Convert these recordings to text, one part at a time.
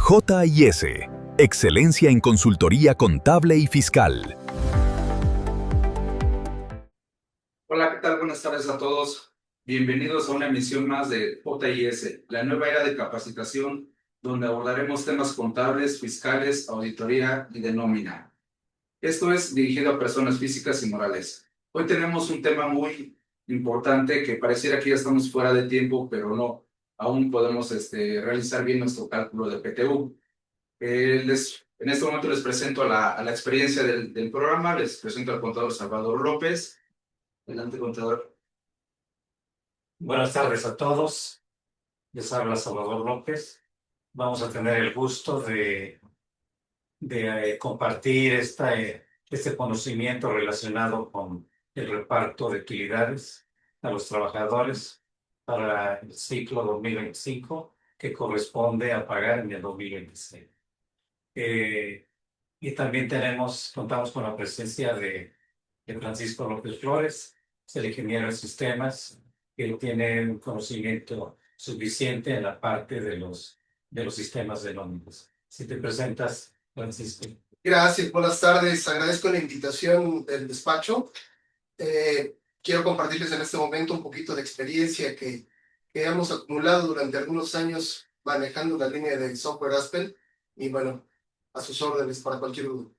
JIS, excelencia en consultoría contable y fiscal. Hola, ¿qué tal? Buenas tardes a todos. Bienvenidos a una emisión más de JIS, la nueva era de capacitación, donde abordaremos temas contables, fiscales, auditoría y de nómina. Esto es dirigido a personas físicas y morales. Hoy tenemos un tema muy importante que pareciera que ya estamos fuera de tiempo, pero no, aún podemos realizar bien nuestro cálculo de PTU. En este momento les presento a la experiencia del programa, les presento al contador Salvador López. Adelante, contador. Buenas tardes a todos. Les habla Salvador López. Vamos a tener el gusto de compartir este conocimiento relacionado con el reparto de utilidades a los trabajadores para el ciclo 2025 que corresponde a pagar en el 2026. Y también contamos con la presencia de Francisco López Flores, es el ingeniero de sistemas, que tiene un conocimiento suficiente en la parte de los sistemas de nóminas. Si te presentas, Francisco. Gracias, buenas tardes. Agradezco la invitación del despacho. Quiero compartirles en este momento un poquito de experiencia que hemos acumulado durante algunos años manejando la línea de software Aspel y bueno, a sus órdenes para cualquier duda.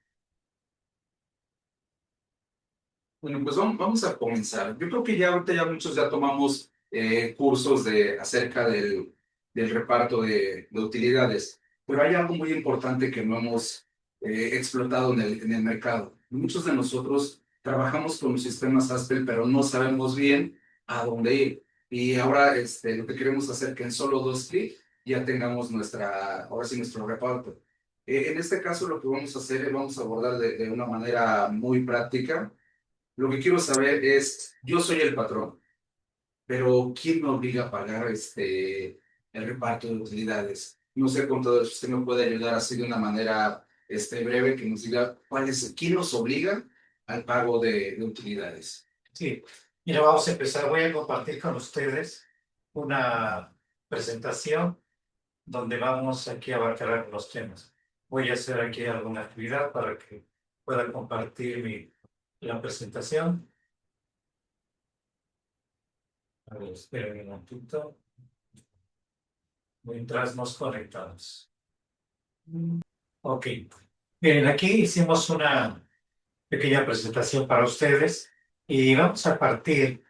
Bueno, pues vamos a comenzar. Yo creo que ahorita muchos ya tomamos cursos acerca del reparto de utilidades, pero hay algo muy importante que no hemos explotado en el mercado. Muchos de nosotros trabajamos con los sistemas Aspel, pero no sabemos bien a dónde ir. Y ahora lo que queremos hacer es que en solo 2 clics ya tengamos ahora sí nuestro reparto. En este caso lo que vamos a hacer es vamos a abordar de una manera muy práctica. Lo que quiero saber es, yo soy el patrón, pero ¿quién me obliga a pagar el reparto de utilidades? No sé, contador, si usted me puede ayudar así de una manera breve, que nos diga quién nos obliga al pago de utilidades. Sí, mira, vamos a empezar. Voy a compartir con ustedes una presentación donde vamos aquí a abarcar los temas. Voy a hacer aquí alguna actividad para que pueda compartir la presentación. A ver, esperen un momentito. Mientras nos conectamos. Ok. Miren, aquí hicimos una pequeña presentación para ustedes y vamos a partir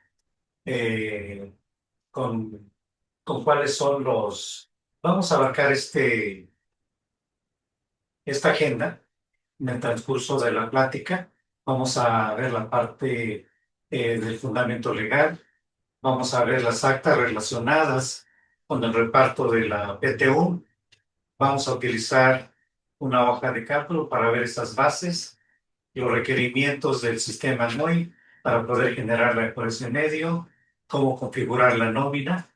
con cuáles son Vamos a abarcar esta agenda en el transcurso de la plática. Vamos a ver la parte del fundamento legal. Vamos a ver las actas relacionadas con el reparto de la PTU. Vamos a utilizar una hoja de cálculo para ver esas bases, los requerimientos del sistema NOI para poder generar la ecuación medio, cómo configurar la nómina,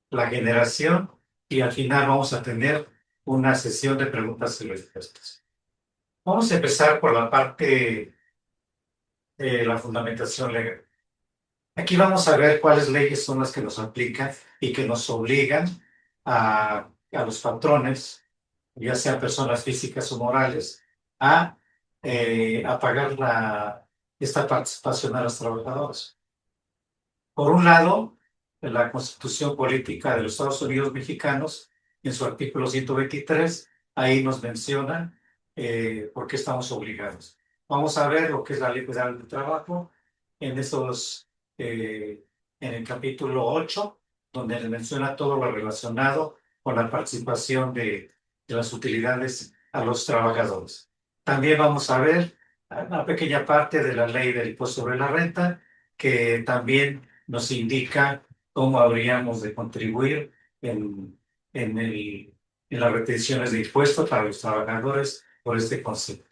la generación, y al final vamos a tener una sesión de preguntas y respuestas. Vamos a empezar por la parte de la fundamentación legal. Aquí vamos a ver cuáles leyes son las que nos aplican y que nos obligan a los patrones, ya sean personas físicas o morales, a pagar esta participación a los trabajadores. Por un lado, la Constitución Política de los Estados Unidos Mexicanos, en su artículo 123, ahí nos menciona por qué estamos obligados. Vamos a ver lo que es la Ley Federal del Trabajo en el capítulo 8, donde menciona todo lo relacionado con la participación de las utilidades a los trabajadores. También vamos a ver una pequeña parte de la Ley del Impuesto sobre la Renta, que también nos indica cómo habríamos de contribuir en las retenciones de impuestos para los trabajadores por este concepto.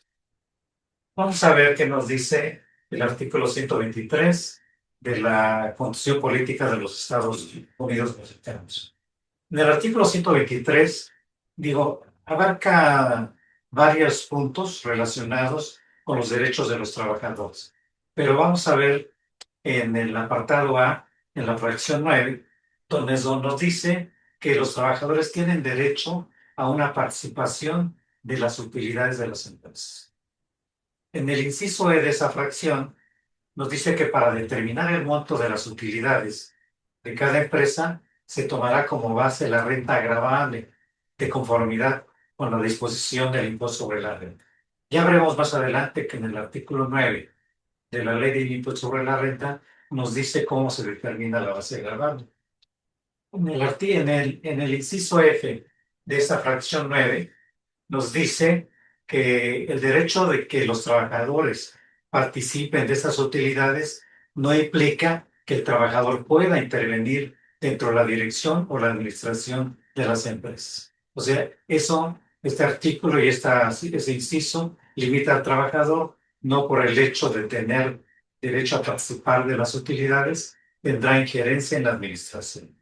Vamos a ver qué nos dice el artículo 123 de la Constitución Política de los Estados Unidos Mexicanos. En el artículo 123, abarca varios puntos relacionados con los derechos de los trabajadores. Pero vamos a ver en el apartado A, en la fracción 9, donde nos dice que los trabajadores tienen derecho a una participación de las utilidades de las empresas. En el inciso E de esa fracción, nos dice que para determinar el monto de las utilidades de cada empresa, se tomará como base la renta agravable de conformidad con la disposición del impuesto sobre la renta. Ya veremos más adelante que en el artículo 9 de la ley del impuesto sobre la renta nos dice cómo se determina la base agravable. En el inciso F de esta fracción 9 nos dice que el derecho de que los trabajadores participen de esas utilidades no implica que el trabajador pueda intervenir dentro de la dirección o la administración de las empresas. O sea, este artículo y ese inciso limita al trabajador no por el hecho de tener derecho a participar de las utilidades, tendrá injerencia en la administración.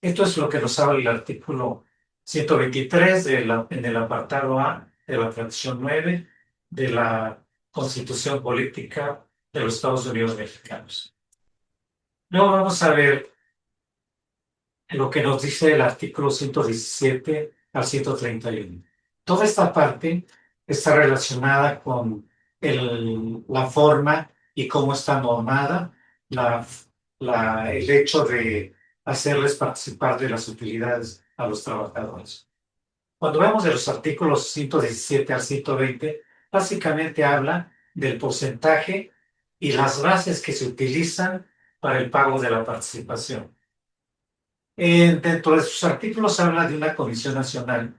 Esto es lo que nos habla el artículo 123 en el apartado A de la fracción 9 de la Constitución Política de los Estados Unidos Mexicanos. Luego vamos a ver lo que nos dice el artículo 117 al 131. Toda esta parte está relacionada con la forma y cómo está normada el hecho de hacerles participar de las utilidades a los trabajadores. Cuando vemos de los artículos 117 al 120, básicamente habla del porcentaje y las bases que se utilizan para el pago de la participación. Dentro de sus artículos habla de una comisión nacional,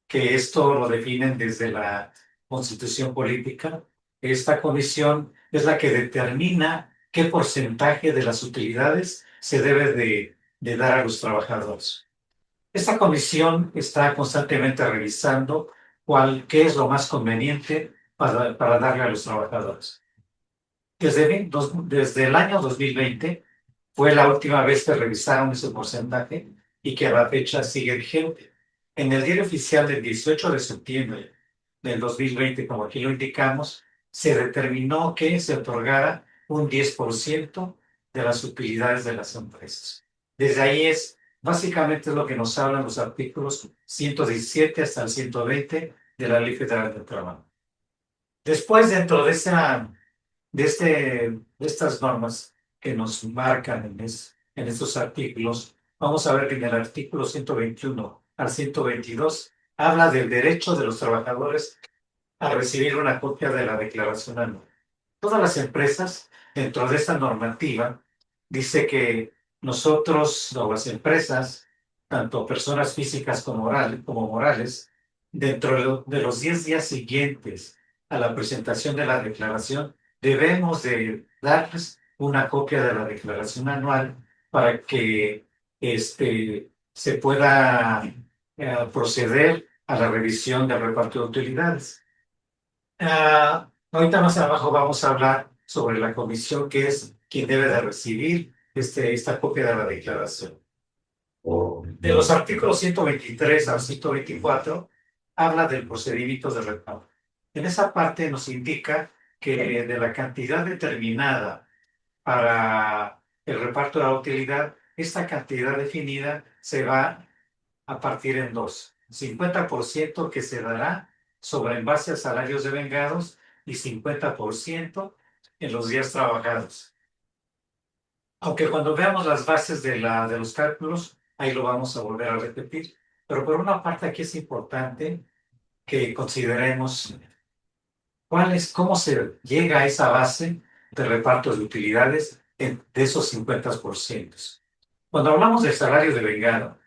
que esto lo definen desde la Constitución Política. Esta comisión es la que determina qué porcentaje de las utilidades se debe de dar a los trabajadores. Esta comisión está constantemente revisando qué es lo más conveniente para darle a los trabajadores. Desde el año 2020 fue la última vez que revisaron ese porcentaje y que a la fecha sigue vigente. En el diario oficial del 18 de septiembre del 2020, como aquí lo indicamos, se determinó que se otorgara un 10% de las utilidades de las empresas. Desde ahí básicamente es lo que nos hablan los artículos 117 hasta el 120 de la Ley Federal del Trabajo. Después, dentro de estas normas que nos marcan en estos artículos, vamos a ver que en el artículo 121 al 122 habla del derecho de los trabajadores a recibir una copia de la declaración anual. Todas las empresas, dentro de esta normativa, dice que nosotros, o las empresas, tanto personas físicas como morales, dentro de los 10 días siguientes a la presentación de la declaración, debemos de darles una copia de la declaración anual para que se pueda proceder a la revisión del reparto de utilidades. Ahorita más abajo vamos a hablar sobre la comisión, que es quien debe de recibir esta copia de la declaración. De los artículos 123 al 124 habla del procedimiento de reparto. En esa parte nos indica que de la cantidad determinada para el reparto de la utilidad, esta cantidad definida se va a partir en dos. 50% que se dará en base a salarios devengados y 50% en los días trabajados. Aunque cuando veamos las bases de los cálculos, ahí lo vamos a volver a repetir. Pero por una parte aquí es importante que consideremos cómo se llega a esa base de reparto de utilidades de esos 50%. Cuando hablamos de salario devengado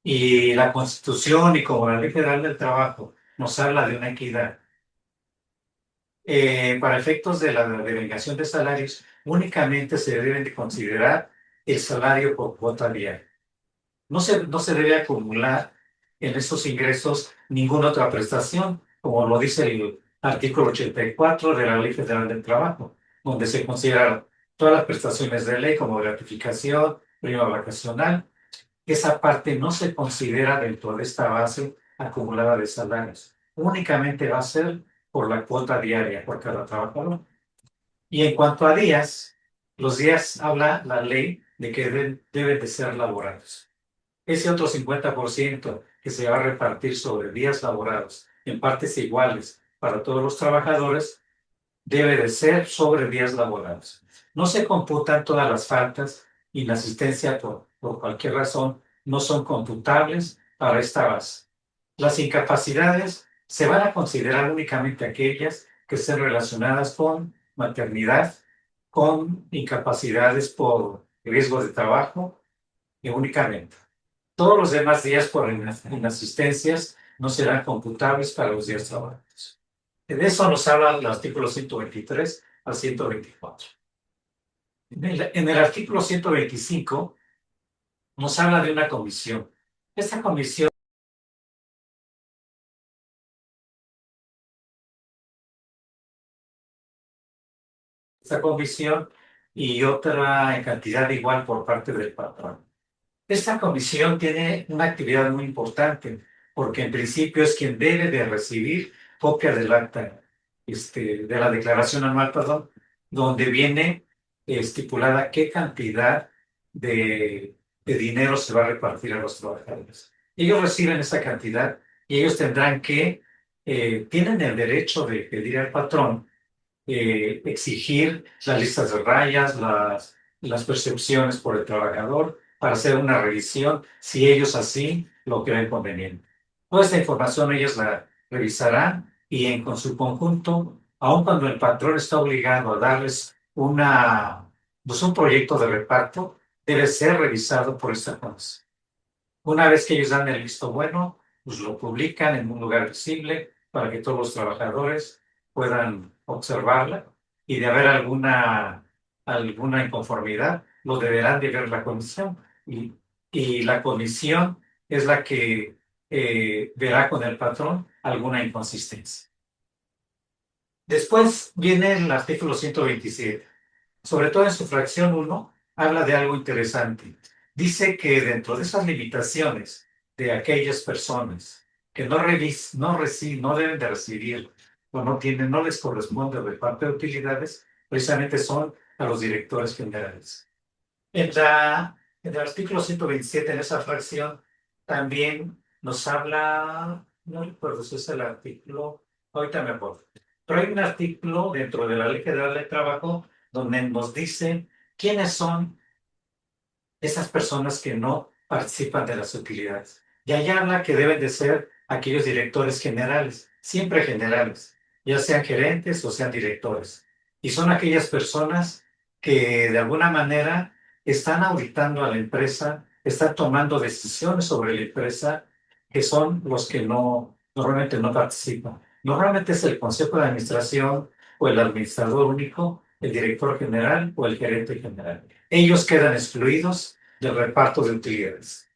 y la Constitución y como la Ley Federal del Trabajo nos habla de una equidad, para efectos de la devengación de salarios, únicamente se deben de considerar el salario por cuota diaria. No se debe acumular en estos ingresos ninguna otra prestación, como lo dice el artículo 84 de la Ley Federal del Trabajo, donde se consideran todas las prestaciones de ley como gratificación, prima vacacional. Esa parte no se considera dentro de esta base acumulada de salarios. Únicamente va a ser por la cuota diaria por cada trabajador. Y en cuanto a días, los días habla la ley de que deben de ser laborados. Ese otro 50% que se va a repartir sobre días laborados en partes iguales para todos los trabajadores debe de ser sobre días laborados. No se computan todas las faltas y la asistencia por cualquier razón no son computables para esta base. Las incapacidades se van a considerar únicamente aquellas que estén relacionadas con maternidad, con incapacidades por riesgo de trabajo y únicamente. Todos los demás días por inasistencias no serán computables para los días trabajados. De eso nos habla el artículo 123 al 124. En el artículo 125 nos habla de una comisión. Esta comisión y otra en cantidad igual por parte del patrón. Esta comisión tiene una actividad muy importante porque en principio es quien debe de recibir copia del acta, de la declaración anual, perdón, donde viene estipulada qué cantidad de dinero se va a repartir a los trabajadores. Ellos reciben esa cantidad y ellos tendrán tienen el derecho de pedir al patrón exigir las listas de rayas, las percepciones por el trabajador, para hacer una revisión si ellos así lo creen conveniente. Toda esta información ellos la revisarán y con su conjunto, aun cuando el patrón está obligado a darles pues un proyecto de reparto, debe ser revisado por esta comisión. Una vez que ellos dan el visto bueno, pues lo publican en un lugar visible para que todos los trabajadores puedan observarla y de haber alguna inconformidad, lo deberán de ver la comisión y la comisión es la que verá con el patrón alguna inconsistencia. Después viene el artículo 127. Sobre todo en su fracción 1, habla de algo interesante. Dice que dentro de esas limitaciones de aquellas personas que no deben de recibir o no les corresponde de parte de utilidades, precisamente son a los directores generales. En el artículo 127, en esa fracción, también nos habla, no recuerdo si es el artículo, ahorita me acuerdo, pero hay un artículo dentro de la Ley Federal del Trabajo donde nos dice quiénes son esas personas que no participan de las utilidades. Y allá habla que deben de ser aquellos directores generales, siempre generales, ya sean gerentes o sean directores. Y son aquellas personas que de alguna manera están auditando a la empresa, están tomando decisiones sobre la empresa, que son los que normalmente no participan. Normalmente es el consejo de administración o el administrador único, el director general o el gerente general. Ellos quedan excluidos del reparto de utilidades.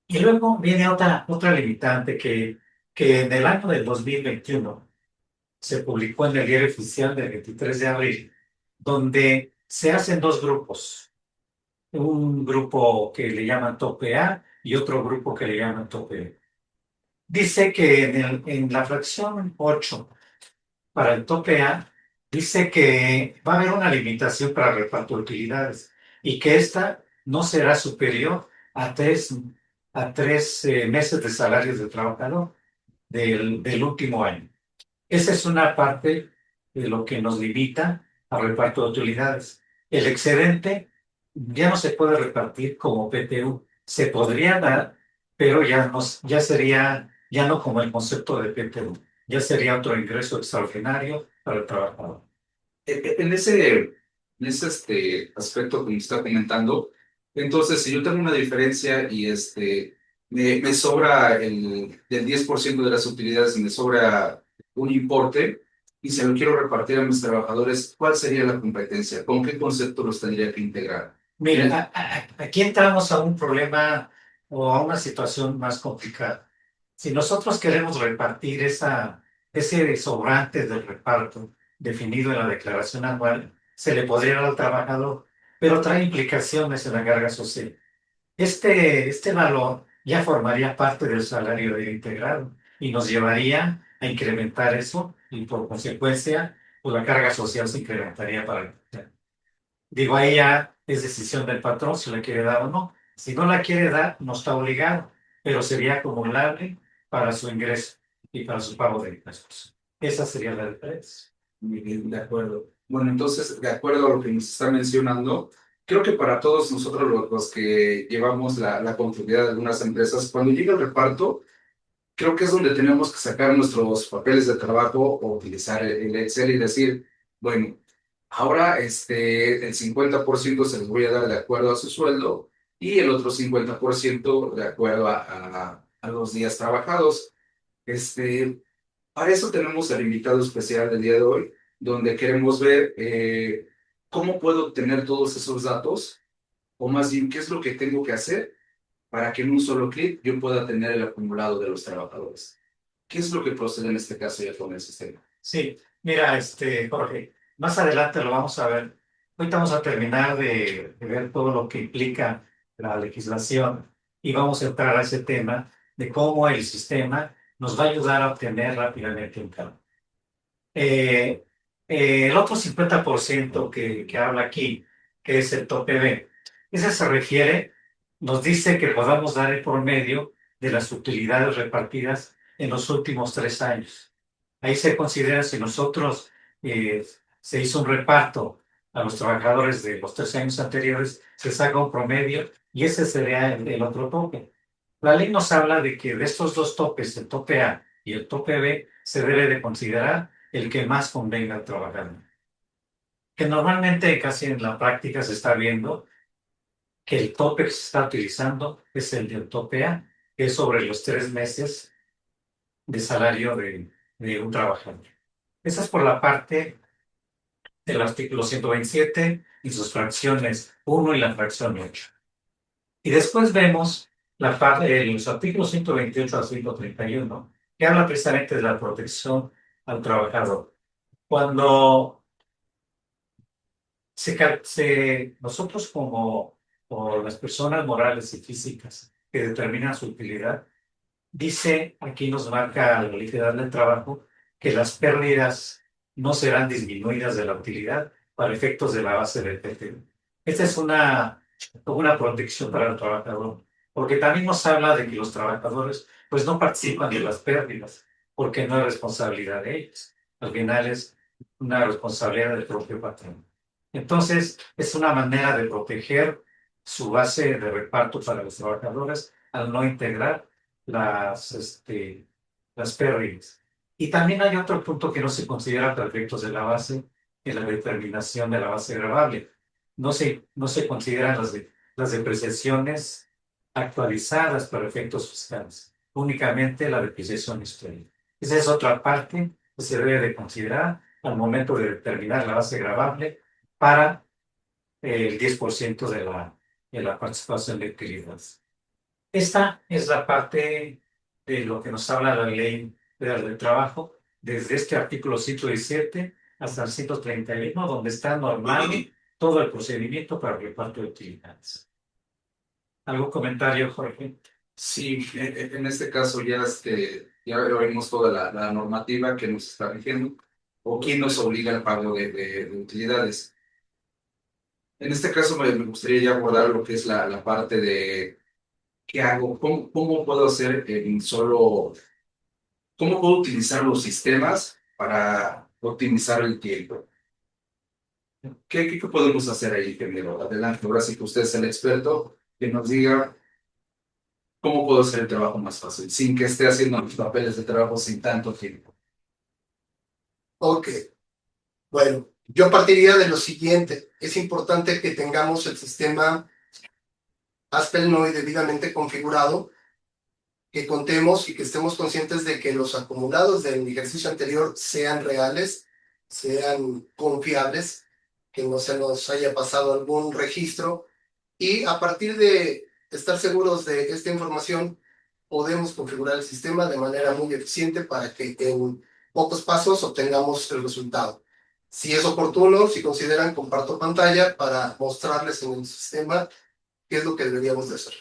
Y luego viene otra limitante que en el año del 2021 se publicó en el Diario Oficial del 23 de abril, donde se hacen dos grupos. Un grupo que le llaman tope A y otro grupo que le llaman tope B. Dice que en la fracción 8, para el tope A, dice que va a haber una limitación para el reparto de utilidades y que esta no será superior a tres meses de salarios de trabajador del último año. Esa es una parte de lo que nos limita al reparto de utilidades. El excedente ya no se puede repartir como PTU. Se podría dar, pero ya sería, ya no como el concepto de PTU. Ya sería otro ingreso extraordinario para el trabajador. En ese aspecto que me está comentando, entonces, si yo tengo una diferencia y me sobra del 10% de las utilidades, me sobra un importe y se lo quiero repartir a mis trabajadores, ¿cuál sería la competencia? ¿Con qué concepto los tendría que integrar? Mira, aquí entramos a un problema o a una situación más complicada. Si nosotros queremos repartir ese sobrante del reparto definido en la declaración anual, se le podría dar al trabajador, pero trae implicaciones en la carga social. Este valor ya formaría parte del salario integrado y nos llevaría a incrementar eso y por consecuencia, pues la carga social se incrementaría para el patrón. Digo, ahí ya es decisión del patrón si la quiere dar o no. Si no la quiere dar, no está obligado. pero sería acumulable para su ingreso y para su pago de impuestos. Esa sería la diferencia. Muy bien, de acuerdo. Bueno, entonces, de acuerdo a lo que nos está mencionando, creo que para todos nosotros los que llevamos la contabilidad de algunas empresas, cuando llega el reparto, creo que es donde tenemos que sacar nuestros papeles de trabajo o utilizar el Excel y decir, bueno, ahora el 50% se los voy a dar de acuerdo a su sueldo y el otro 50% de acuerdo a los días trabajados. Este, para eso tenemos al invitado especial del día de hoy, donde queremos ver cómo puedo obtener todos esos datos, o más bien qué es lo que tengo que hacer para que en un solo clic yo pueda tener el acumulado de los trabajadores. ¿Qué es lo que procede en este caso ya con el sistema? Sí, mira, Jorge, más adelante lo vamos a ver. Ahorita vamos a terminar de ver todo lo que implica la legislación y vamos a entrar a ese tema de cómo el sistema nos va a ayudar a obtener rápidamente un cambio. El otro 50% que habla aquí, que es el tope B, ese se refiere, nos dice que podamos dar el promedio de las utilidades repartidas en los últimos 3 años. Ahí se considera si nosotros se hizo un reparto a los trabajadores de los 3 años anteriores, se saca un promedio y ese sería el otro tope. La ley nos habla de que de estos dos topes, el tope A y el tope B, se debe de considerar el que más convenga al trabajador. Que normalmente casi en la práctica se está viendo que el tope que se está utilizando es el del tope A, que es sobre los 3 meses de salario de un trabajador. Esa es por la parte del artículo 127 y sus fracciones 1 y la fracción 8. Y después vemos la parte, los artículos 128 al 131, que habla precisamente de la protección al trabajador. Cuando nosotros como las personas morales y físicas que determinan su utilidad, dice, aquí nos marca la ley federal del trabajo, que las pérdidas no serán disminuidas de la utilidad para efectos de la base del PTU. Esta es una protección para el trabajador, porque también nos habla de que los trabajadores pues no participan de las pérdidas, porque no es responsabilidad de ellos. Al final es una responsabilidad del propio patrón. Entonces, es una manera de proteger su base de reparto para los trabajadores al no integrar las pérdidas. Y también hay otro punto que no se considera para efectos de la base, en la determinación de la base gravable. No se consideran las depreciaciones actualizadas para efectos fiscales, únicamente la depreciación histórica. Esa es otra parte que se debe de considerar al momento de determinar la base gravable para el 10% de la participación de utilidades. Esta es la parte de lo que nos habla la ley federal del trabajo, desde este artículo 117 hasta el 131, donde está normado todo el procedimiento para el reparto de utilidades. ¿Algún comentario, Jorge? Sí, en este caso ya vemos toda la normativa que nos está rigiendo o quién nos obliga al pago de utilidades. En este caso me gustaría ya abordar lo que es la parte de qué hago, cómo puedo hacer cómo puedo utilizar los sistemas para optimizar el tiempo. ¿Qué podemos hacer ahí, ingeniero? Adelante, ahora sí que usted es el experto, que nos diga cómo puedo hacer el trabajo más fácil, sin que esté haciendo mis papeles de trabajo sin tanto tiempo. Ok, bueno, yo partiría de lo siguiente. Es importante que tengamos el sistema Aspel-NOI debidamente configurado, que contemos y que estemos conscientes de que los acumulados del ejercicio anterior sean reales, sean confiables, que no se nos haya pasado algún registro, y a partir de estar seguros de esta información, podemos configurar el sistema de manera muy eficiente para que en pocos pasos obtengamos el resultado. Si es oportuno, si consideran, comparto pantalla para mostrarles en el sistema qué es lo que deberíamos de hacer.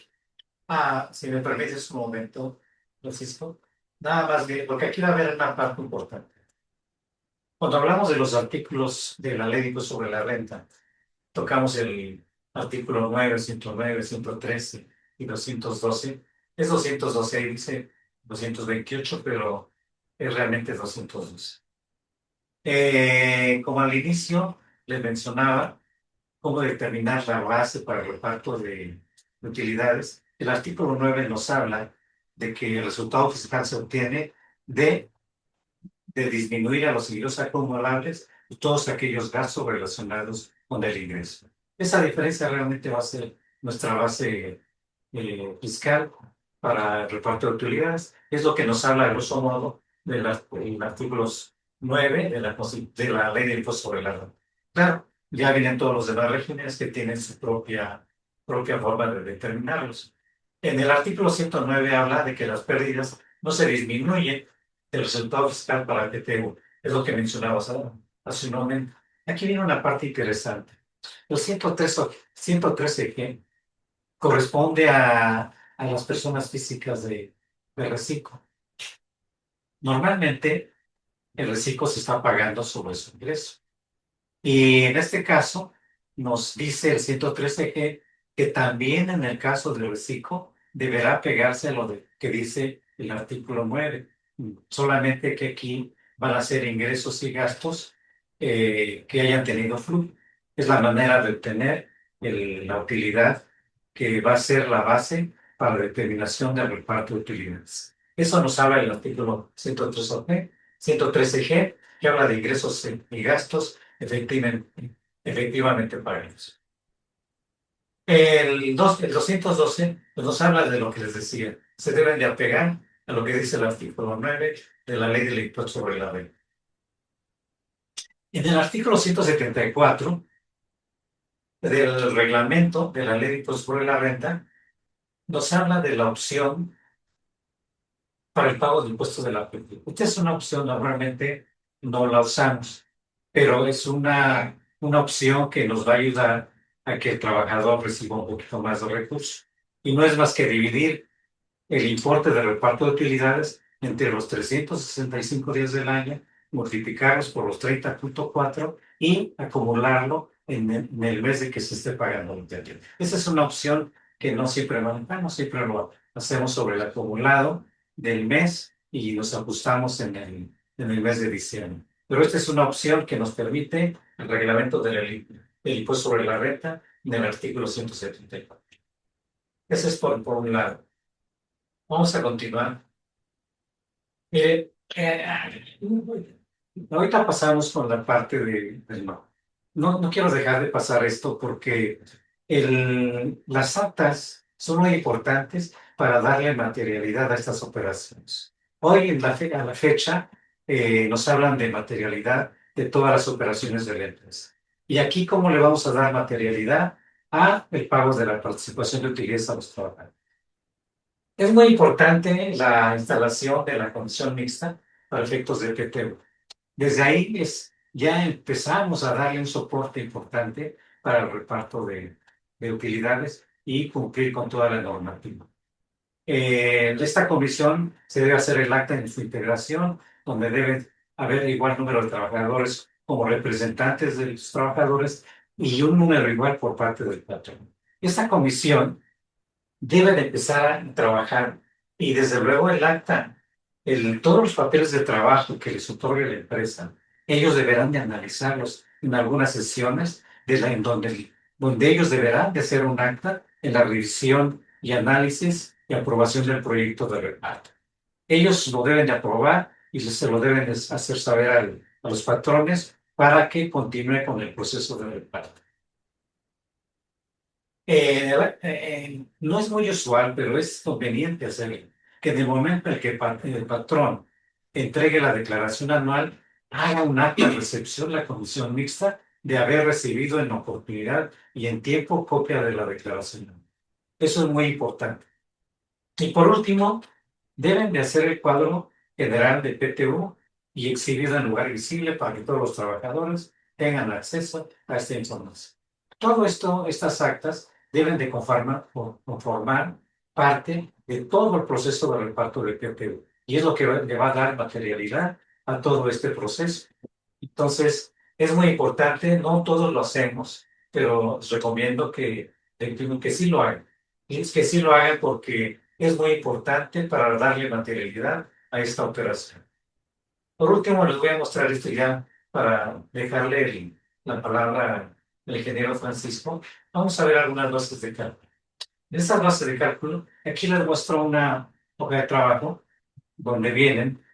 Si me permites un momento, Francisco. Nada más bien, porque aquí va a haber una parte importante. Cuando hablamos de los artículos de la ley de impuesto sobre la renta, tocamos el artículo 9, 109, 113 y 212, Es 212, ahí dice 228, pero es realmente 212. Como al inicio les mencionaba, cómo determinar la base para el reparto de utilidades. El artículo 9 nos habla de que el resultado fiscal se obtiene de, de disminuir a los ingresos acumulables y todos aquellos gastos relacionados con el ingreso. Esa diferencia realmente va a ser nuestra base fiscal para el reparto de utilidades. Es lo que nos habla, grosso modo, de los artículos 9 de la ley del impuesto sobre la renta. Claro, ya vienen todos los demás regímenes que tienen su propia forma de determinarlos. En el artículo 109 habla de que las pérdidas no se disminuyen del resultado fiscal para el PTU. Es lo que mencionabas hace un momento. Aquí viene una parte interesante. Los 113G corresponde a las personas físicas de reciclo. Normalmente, el reciclo se está pagando sobre su ingreso. Y en este caso, nos dice el 113G que también en el caso del reciclo deberá pegarse a lo que dice el artículo 9. Solamente que aquí van a ser ingresos y gastos que hayan tenido flujo. Es la manera de obtener la utilidad que va a ser la base para la determinación del reparto de utilidades. Eso nos habla el artículo 113G, que habla de ingresos y gastos efectivamente pagados. El 212 pues, nos habla de lo que les decía. Se deben de apegar a lo que dice el artículo 9 de la ley del impuesto sobre la renta. En el artículo 174 del reglamento de la ley de impuesto sobre la renta, nos habla de la opción para el pago de impuestos de la renta. Esta es una opción, normalmente no la usamos, pero es una opción que nos va a ayudar a que el trabajador reciba un poquito más de recursos. Y no es más que dividir el importe de reparto de utilidades entre los 365 días del año, multiplicarlos por los 30.4 y acumularlo en el mes de que se esté pagando el interés. Esa es una opción que no siempre manejamos, siempre lo hacemos sobre el acumulado del mes y nos ajustamos en el mes de diciembre. Pero esta es una opción que nos permite el reglamento del impuesto sobre la renta del artículo 174. Ese es por un lado. Vamos a continuar. Eh, eh, Ahorita pasamos con la parte del no. No quiero dejar de pasar esto porque las actas son muy importantes para darle materialidad a estas operaciones. Hoy, a la fecha, nos hablan de materialidad de todas las operaciones de la empresa. Y aquí, ¿cómo le vamos a dar materialidad a el pago de la participación de utilidades a los trabajadores? Es muy importante la instalación de la comisión mixta para efectos de PTU. Desde ahí ya empezamos a darle un soporte importante para el reparto de utilidades y cumplir con toda la normativa. Esta comisión se debe hacer el acta en su integración, donde debe haber igual número de trabajadores como representantes de los trabajadores y un número igual por parte del patrón. Esta comisión debe de empezar a trabajar y desde luego el acta, todos los papeles de trabajo que les otorgue la empresa, ellos deberán de analizarlos en algunas sesiones donde ellos deberán de hacer un acta en la revisión y análisis y aprobación del proyecto de reparto. Ellos lo deben de aprobar y se lo deben de hacer saber a los patrones para que continúe con el proceso de reparto. No es muy usual, pero es conveniente hacerlo, que en el momento en que el patrón entregue la declaración anual, haga un acta de recepción la comisión mixta de haber recibido en oportunidad y en tiempo copia de la declaración. Eso es muy importante. Y por último, deben de hacer el cuadro general de PTU y exhibido en lugar visible para que todos los trabajadores tengan acceso a esta información. Todo esto, estas actas, deben de conformar parte de todo el proceso de reparto de PTU. Y es lo que le va a dar materialidad a todo este proceso. Entonces, es muy importante, no todos lo hacemos, pero os recomiendo que sí lo hagan. Y es que sí lo hagan porque es muy importante para darle materialidad a esta operación. Por último, les voy a mostrar esto ya para dejarle la palabra al ingeniero Francisco. Vamos a ver algunas bases de cálculo. En estas bases de cálculo, aquí les muestro una hoja de trabajo donde vienen,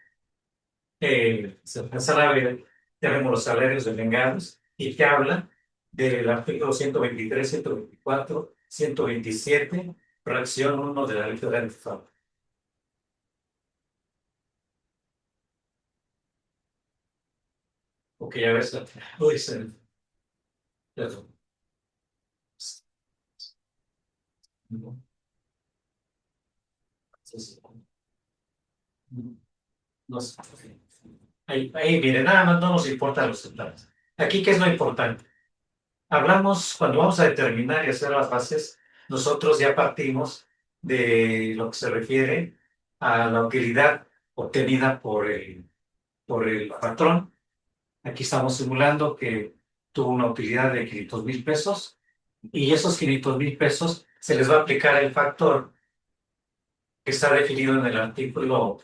se alcanzan a ver, tenemos los salarios devengados y que habla del artículo 123, 124, 127, fracción 1 de la Ley Federal de Trabajo. Ok, a ver, uy, perdón. No sé. Ahí, miren, nada más no nos importan los detalles. Aquí, ¿qué es lo importante? Hablamos, cuando vamos a determinar y hacer las bases, nosotros ya partimos de lo que se refiere a la utilidad obtenida por el patrón. Aquí estamos simulando que tuvo una utilidad de 500,000 pesos y esos 500,000 pesos se les va a aplicar el factor que está definido en el artículo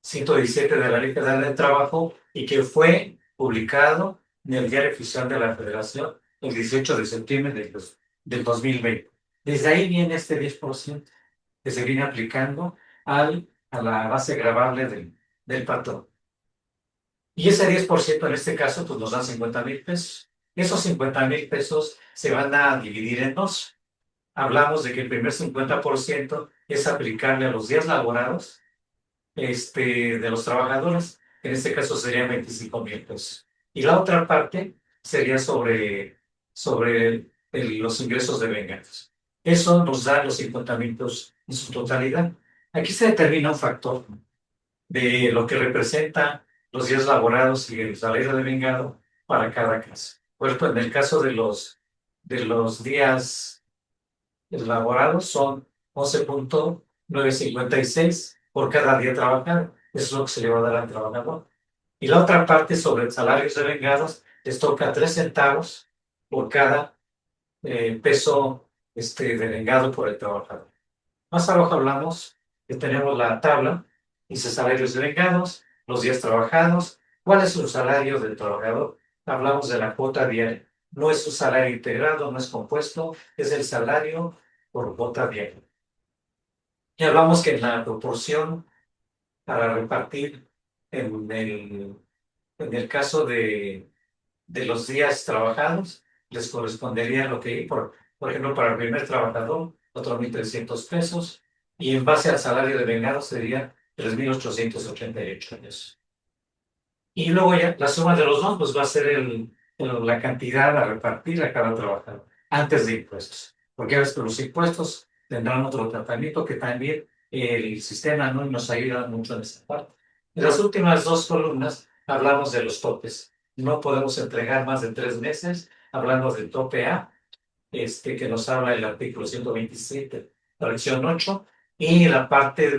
117 de la Ley Federal del Trabajo y que fue publicado en el Diario Oficial de la Federación el 18 de septiembre del 2020. Desde ahí viene este 10% que se viene aplicando a la base gravable del patrón. Y ese 10% en este caso pues nos dan 50,000 pesos. Esos 50,000 pesos se van a dividir en dos. Hablamos de que el primer 50% es aplicable a los días laborados de los trabajadores, en este caso serían 25,000 pesos. Y la otra parte sería sobre los ingresos de venganzas. Eso nos da los 50,000 pesos en su totalidad. Aquí se determina un factor de lo que representa los días laborados y el salario de vengado para cada caso. Por ejemplo, en el caso de los días elaborados son 11,956 por cada día trabajado. Eso es lo que se le va a dar al trabajador. Y la otra parte sobre salarios devengados les toca 3 centavos por cada peso devengado por el trabajador. Más abajo hablamos que tenemos la tabla, dice salarios devengados, los días trabajados, cuál es el salario del trabajador. Hablamos de la cuota diaria. No es un salario integrado, no es compuesto, es el salario por cuota diaria. Y hablamos que en la proporción para repartir en el caso de los días trabajados, les correspondería lo que, por ejemplo, para el primer trabajador, 4,300 pesos, y en base al salario de vengado sería 3,888 pesos. Y luego ya la suma de los dos pues va a ser la cantidad a repartir a cada trabajador antes de impuestos. Porque a veces los impuestos tendrán otro tratamiento que también el sistema no nos ayuda mucho en esta parte. En las últimas dos columnas hablamos de los topes. No podemos entregar más de 3 meses, hablando del tope A, que nos habla el artículo 127, fracción 8, y la parte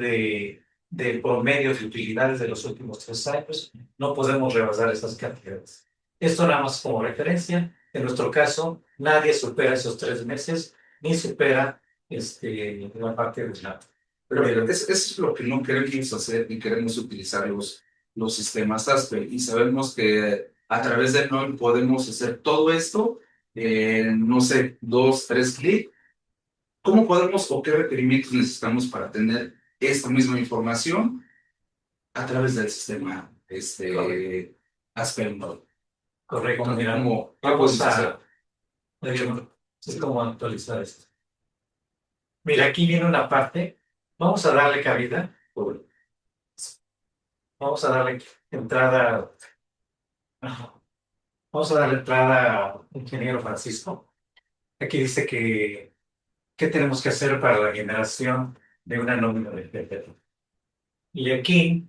del promedio de utilidades de los últimos 3 años, no podemos rebasar esas cantidades. Esto nada más como referencia. En nuestro caso, nadie supera esos 3 meses, ni supera la parte de la... Pero eso es lo que no queremos hacer y queremos utilizar los sistemas ASPE. Y sabemos que a través de NOM podemos hacer todo esto en, no sé, 2, 3 clics. ¿Cómo podemos o qué requerimientos necesitamos para tener esta misma información a través del sistema ASPE NOM? Correcto, mira, ¿Cómo vamos podemos hacer? es como actualizar esto. Mira, aquí viene una parte, vamos a darle cabida, vamos a darle entrada, vamos a darle entrada al ingeniero Francisco. Aquí dice que qué tenemos que hacer para la generación de una nómina de perpetuo. Y aquí,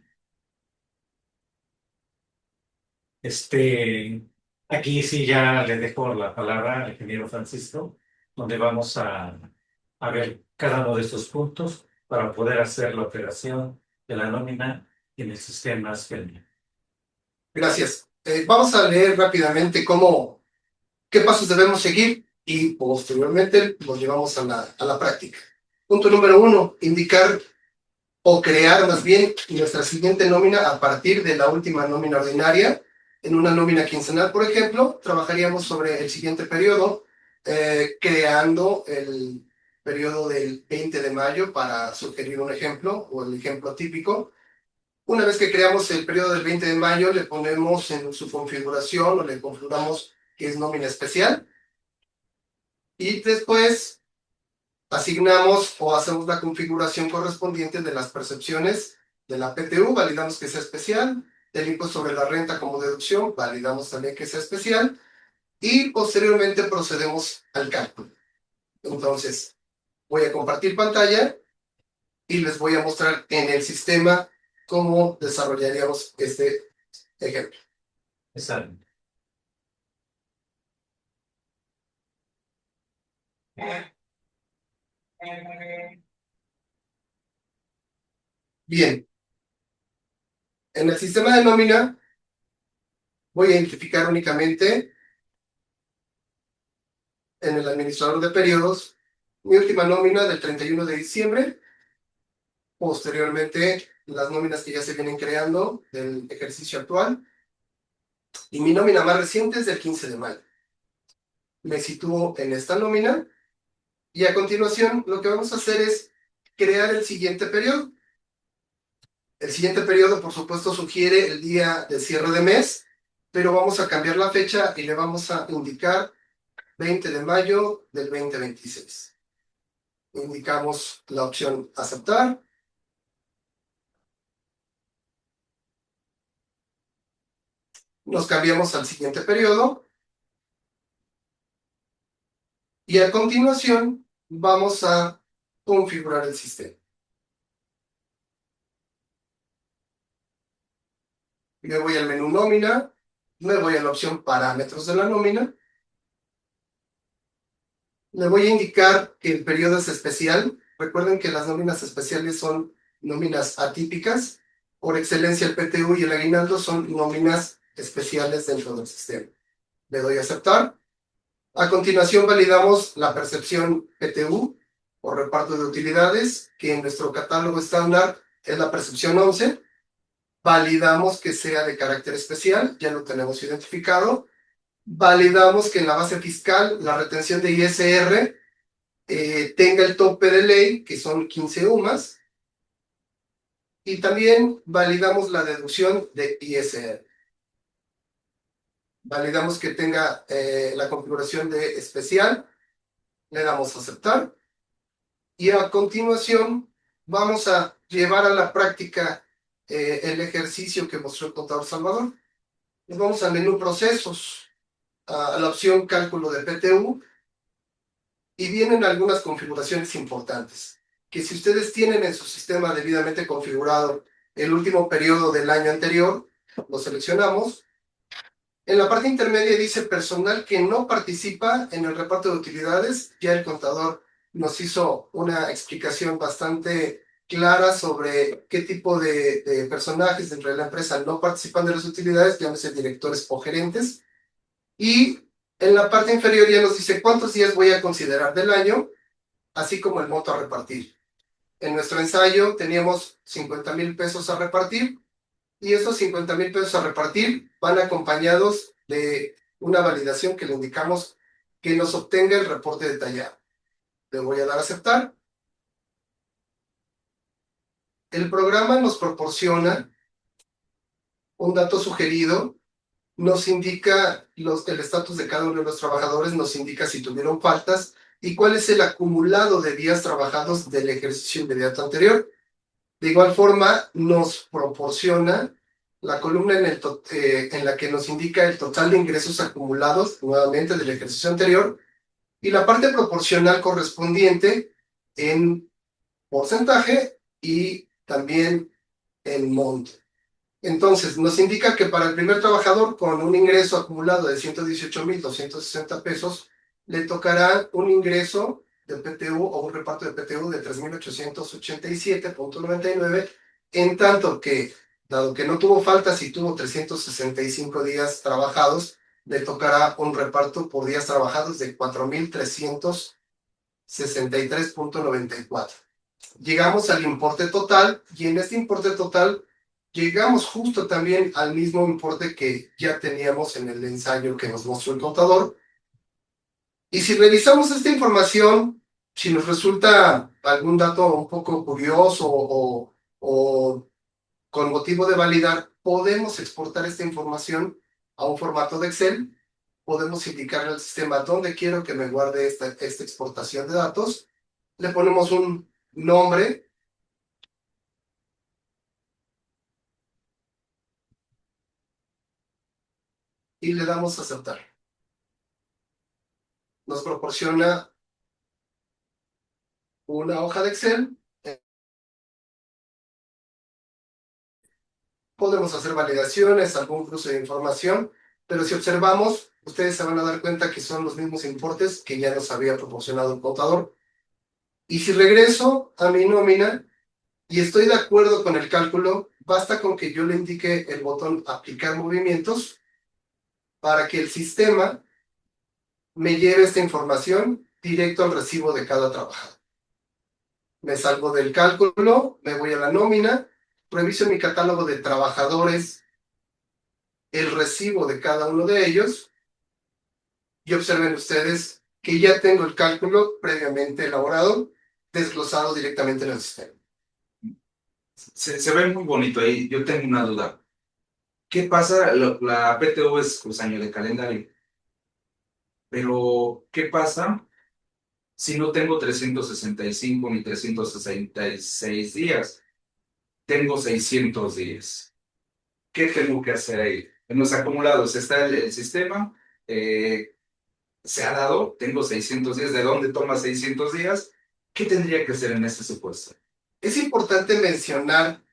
aquí sí ya le dejo la palabra al ingeniero Francisco, donde vamos a ver cada uno de estos puntos para poder hacer la operación de la nómina en el sistema SPELMIA. Gracias. Vamos a leer rápidamente qué pasos debemos seguir y posteriormente los llevamos a la práctica. Punto número 1, indicar o crear más bien nuestra siguiente nómina a partir de la última nómina ordinaria. En una nómina quincenal, por ejemplo, trabajaríamos sobre el siguiente periodo, creando el periodo del 20 de mayo para sugerir un ejemplo o el ejemplo típico. Una vez que creamos el periodo del 20 de mayo, le ponemos en su configuración o le configuramos que es nómina especial. Y después asignamos o hacemos la configuración correspondiente de las percepciones de la PTU, validamos que sea especial, del impuesto sobre la renta como deducción, validamos también que sea especial, y posteriormente procedemos al cálculo. Entonces, voy a compartir pantalla y les voy a mostrar en el sistema cómo desarrollaríamos este ejemplo. Exacto. Bien, en el sistema de nómina voy a identificar únicamente en el administrador de periodos mi última nómina del 31 de diciembre, posteriormente las nóminas que ya se vienen creando del ejercicio actual, y mi nómina más reciente es del 15 de mayo. Me sitúo en esta nómina y a continuación lo que vamos a hacer es crear el siguiente periodo. El siguiente periodo, por supuesto, sugiere el día de cierre de mes, pero vamos a cambiar la fecha y le vamos a indicar 20 de mayo del 2026. Indicamos la opción aceptar. Nos cambiamos al siguiente periodo. Y a continuación vamos a configurar el sistema. Me voy al menú nómina, me voy a la opción parámetros de la nómina. Le voy a indicar que el periodo es especial. Recuerden que las nóminas especiales son nóminas atípicas. Por excelencia el PTU y el aguinaldo son nóminas especiales dentro del sistema. Le doy a aceptar. A continuación validamos la percepción PTU o reparto de utilidades, que en nuestro catálogo estándar es la percepción 11. Validamos que sea de carácter especial, ya lo tenemos identificado. Validamos que en la base fiscal la retención de ISR tenga el tope de ley, que son 15 UMAS. Y también validamos la deducción de ISR. Validamos que tenga la configuración de especial. Le damos a aceptar. Y a continuación vamos a llevar a la práctica el ejercicio que mostró el contador Salvador. Nos vamos al menú procesos, a la opción cálculo de PTU, y vienen algunas configuraciones importantes, que si ustedes tienen en su sistema debidamente configurado el último periodo del año anterior, lo seleccionamos. En la parte intermedia dice personal que no participa en el reparto de utilidades. Ya el contador nos hizo una explicación bastante clara sobre qué tipo de personajes dentro de la empresa no participan de las utilidades, llámese directores o gerentes. Y en la parte inferior ya nos dice cuántos días voy a considerar del año, así como el monto a repartir. En nuestro ensayo teníamos 50,000 pesos a repartir, y esos 50,000 pesos a repartir van acompañados de una validación que le indicamos que nos obtenga el reporte detallado. Le voy a dar a aceptar. El programa nos proporciona un dato sugerido, nos indica el estatus de cada uno de los trabajadores, nos indica si tuvieron faltas y cuál es el acumulado de días trabajados del ejercicio inmediato anterior. De igual forma, nos proporciona la columna en la que nos indica el total de ingresos acumulados nuevamente del ejercicio anterior y la parte proporcional correspondiente en porcentaje y también en monto. Entonces, nos indica que para el primer trabajador con un ingreso acumulado de 118,260 pesos, le tocará un ingreso de PTU o un reparto de PTU de 3,887.99, en tanto que, dado que no tuvo faltas y tuvo 365 días trabajados, le tocará un reparto por días trabajados de 4,300 63.94. Llegamos al importe total y en este importe total llegamos justo también al mismo importe que ya teníamos en el ensayo que nos mostró el contador. Y si revisamos esta información, si nos resulta algún dato un poco curioso o con motivo de validar, podemos exportar esta información a un formato de Excel. Podemos indicarle al sistema dónde quiero que me guarde esta exportación de datos. Le ponemos un nombre y le damos a aceptar. Nos proporciona una hoja de Excel. Podemos hacer validaciones, algún cruce de información, pero si observamos, ustedes se van a dar cuenta que son los mismos importes que ya nos había proporcionado el contador. Y si regreso a mi nómina y estoy de acuerdo con el cálculo, basta con que yo le indique el botón aplicar movimientos para que el sistema me lleve esta información directo al recibo de cada trabajador. Me salgo del cálculo, me voy a la nómina, reviso mi catálogo de trabajadores, el recibo de cada uno de ellos, y observen ustedes que ya tengo el cálculo previamente elaborado, desglosado directamente en el sistema. Se ve muy bonito ahí. Yo tengo una duda. ¿Qué pasa? La PTU es pues, año de calendario. Pero, ¿qué pasa si no tengo 365 ni 366 días? Tengo 600 días. ¿Qué tengo que hacer ahí? En los acumulados está el sistema, se ha dado, tengo 600 días. ¿De dónde toma 600 días? ¿Qué tendría que hacer en ese supuesto? Es importante mencionar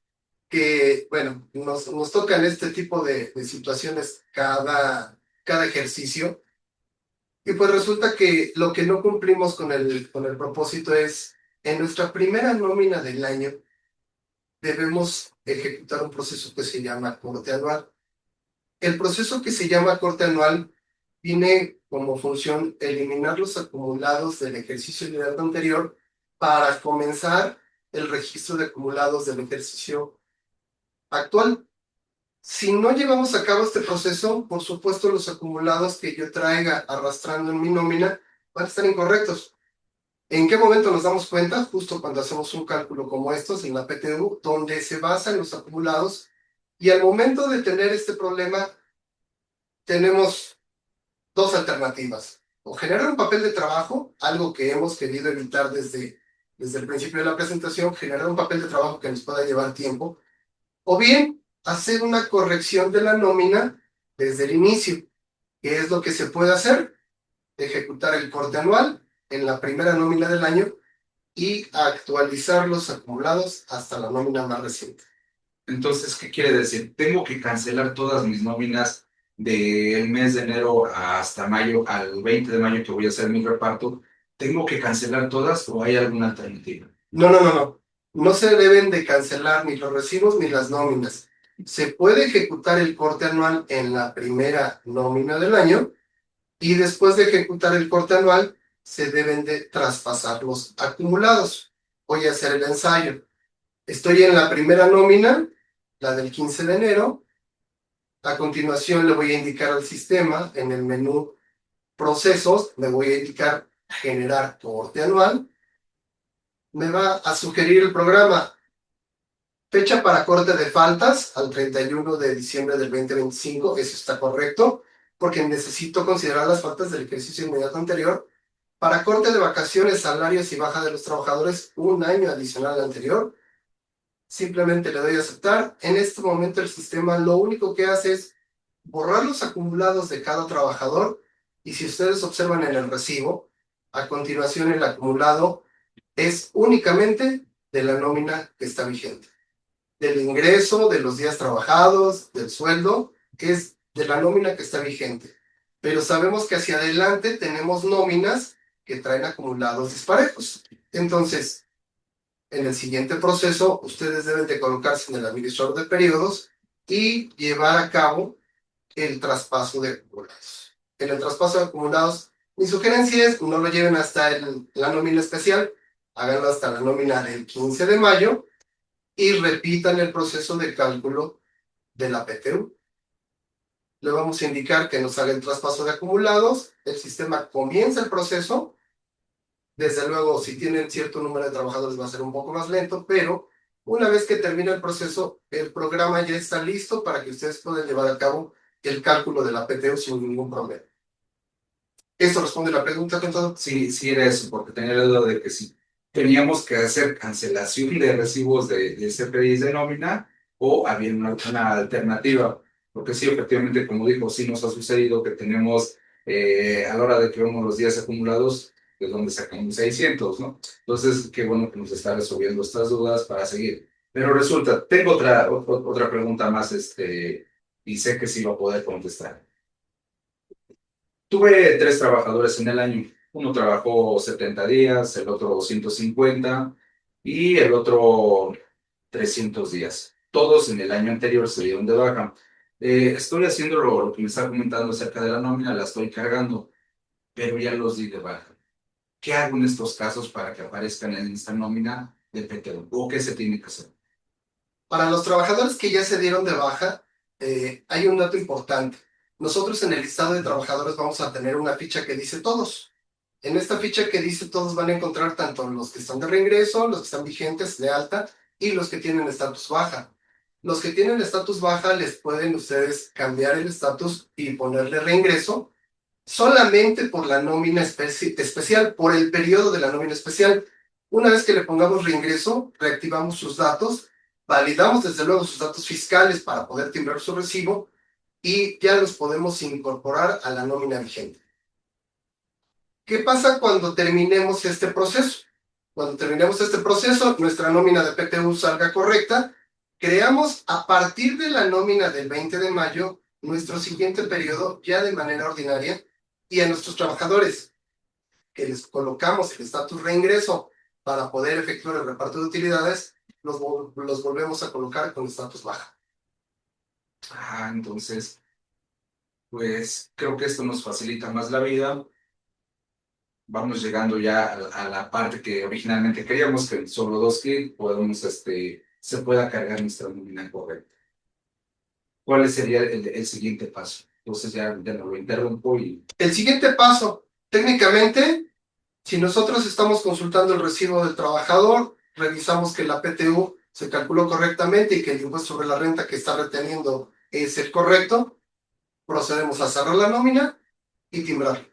que, bueno, nos tocan este tipo de situaciones cada ejercicio. Y pues resulta que lo que no cumplimos con el propósito es, en nuestra primera nómina del año, debemos ejecutar un proceso que se llama corte anual. El proceso que se llama corte anual tiene como función eliminar los acumulados del ejercicio del año anterior para comenzar el registro de acumulados del ejercicio actual. Si no llevamos a cabo este proceso, por supuesto los acumulados que yo traiga arrastrando en mi nómina van a estar incorrectos. ¿En qué momento nos damos cuenta? Justo cuando hacemos un cálculo como estos en la PTU, donde se basan los acumulados, y al momento de tener este problema, tenemos dos alternativas. O generar un papel de trabajo, algo que hemos querido evitar desde el principio de la presentación, generar un papel de trabajo que nos pueda llevar tiempo, o bien hacer una corrección de la nómina desde el inicio. ¿Qué es lo que se puede hacer? Ejecutar el corte anual en la primera nómina del año y actualizar los acumulados hasta la nómina más reciente. Entonces, ¿qué quiere decir? ¿Tengo que cancelar todas mis nóminas del mes de enero hasta mayo, al 20 de mayo que voy a hacer mi reparto? ¿Tengo que cancelar todas o hay alguna alternativa? No. No se deben de cancelar ni los recibos ni las nóminas. Se puede ejecutar el corte anual en la primera nómina del año y después de ejecutar el corte anual se deben de traspasar los acumulados. Voy a hacer el ensayo. Estoy en la primera nómina, la del 15 de enero. A continuación le voy a indicar al sistema en el menú procesos, le voy a indicar generar corte anual. Me va a sugerir el programa fecha para corte de faltas al 31 de diciembre del 2025. Eso está correcto, porque necesito considerar las faltas del ejercicio inmediato anterior. Para corte de vacaciones, salarios y baja de los trabajadores, un año adicional al anterior. Simplemente le doy a aceptar. En este momento el sistema lo único que hace es borrar los acumulados de cada trabajador, y si ustedes observan en el recibo, a continuación el acumulado es únicamente de la nómina que está vigente. Del ingreso, de los días trabajados, del sueldo, es de la nómina que está vigente. Pero sabemos que hacia adelante tenemos nóminas que traen acumulados disparejos. Entonces, en el siguiente proceso, ustedes deben de colocarse en el administrador de periodos y llevar a cabo el traspaso de acumulados. En el traspaso de acumulados Mi sugerencia es no lo lleven hasta la nómina especial, háganlo hasta la nómina del 15 de mayo y repitan el proceso de cálculo de la PTU. Le vamos a indicar que nos haga el traspaso de acumulados, el sistema comienza el proceso. Desde luego, si tienen cierto número de trabajadores va a ser un poco más lento, pero una vez que termina el proceso, el programa ya está listo para que ustedes puedan llevar a cabo el cálculo de la PTU sin ningún problema. ¿Esto responde a la pregunta, contador? Sí, sí era eso, porque tenía la duda de que si teníamos que hacer cancelación de recibos de CFDIs de nómina o había una alternativa. Porque sí, efectivamente, como dijo, sí nos ha sucedido que tenemos a la hora de que vemos los días acumulados, es donde sacamos 600, ¿no? Entonces, qué bueno que nos está resolviendo estas dudas para seguir. Pero resulta, tengo otra pregunta más, y sé que sí va a poder contestar. Tuve 3 trabajadores en el año. Uno trabajó 70 días, el otro 150 y el otro 300 días. Todos en el año anterior se dieron de baja. Estoy haciendo lo que me está comentando acerca de la nómina, la estoy cargando, pero ya los di de baja. ¿Qué hago en estos casos para que aparezcan en esta nómina de PTU? ¿O qué se tiene que hacer? Para los trabajadores que ya se dieron de baja, hay un dato importante. Nosotros en el listado de trabajadores vamos a tener una ficha que dice todos. En esta ficha que dice todos van a encontrar tanto los que están de reingreso, los que están vigentes de alta y los que tienen estatus baja. Los que tienen estatus baja les pueden ustedes cambiar el estatus y ponerle reingreso solamente por la nómina especial, por el periodo de la nómina especial. Una vez que le pongamos reingreso, reactivamos sus datos, validamos desde luego sus datos fiscales para poder timbrar su recibo y ya los podemos incorporar a la nómina vigente. ¿Qué pasa cuando terminemos este proceso? Cuando terminemos este proceso, nuestra nómina de PTU salga correcta, creamos a partir de la nómina del 20 de mayo nuestro siguiente periodo ya de manera ordinaria y a nuestros trabajadores que les colocamos el estatus reingreso para poder efectuar el reparto de utilidades, los volvemos a colocar con estatus baja. Entonces, pues creo que esto nos facilita más la vida. Vamos llegando ya a la parte que originalmente queríamos, que solo 2 clics podemos, se pueda cargar nuestra nómina correcta. ¿Cuál sería el siguiente paso? Entonces ya no lo interrumpo y... El siguiente paso, técnicamente, si nosotros estamos consultando el recibo del trabajador, revisamos que la PTU se calculó correctamente y que el impuesto sobre la renta que está reteniendo es el correcto, procedemos a cerrar la nómina y timbrar.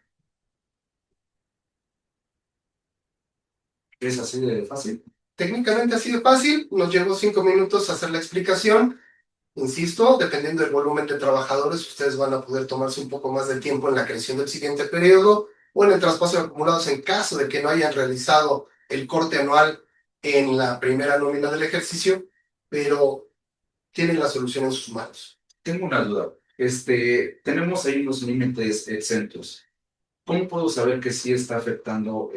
¿Es así de fácil? Técnicamente así de fácil, nos llevó 5 minutos hacer la explicación. Insisto, dependiendo del volumen de trabajadores, ustedes van a poder tomarse un poco más de tiempo en la creación del siguiente periodo o en el traspaso de acumulados en caso de que no hayan realizado el corte anual en la primera nómina del ejercicio, pero tienen la solución en sus manos. Tengo una duda. Tenemos ahí los límites exentos. ¿Cómo puedo saber que sí está afectando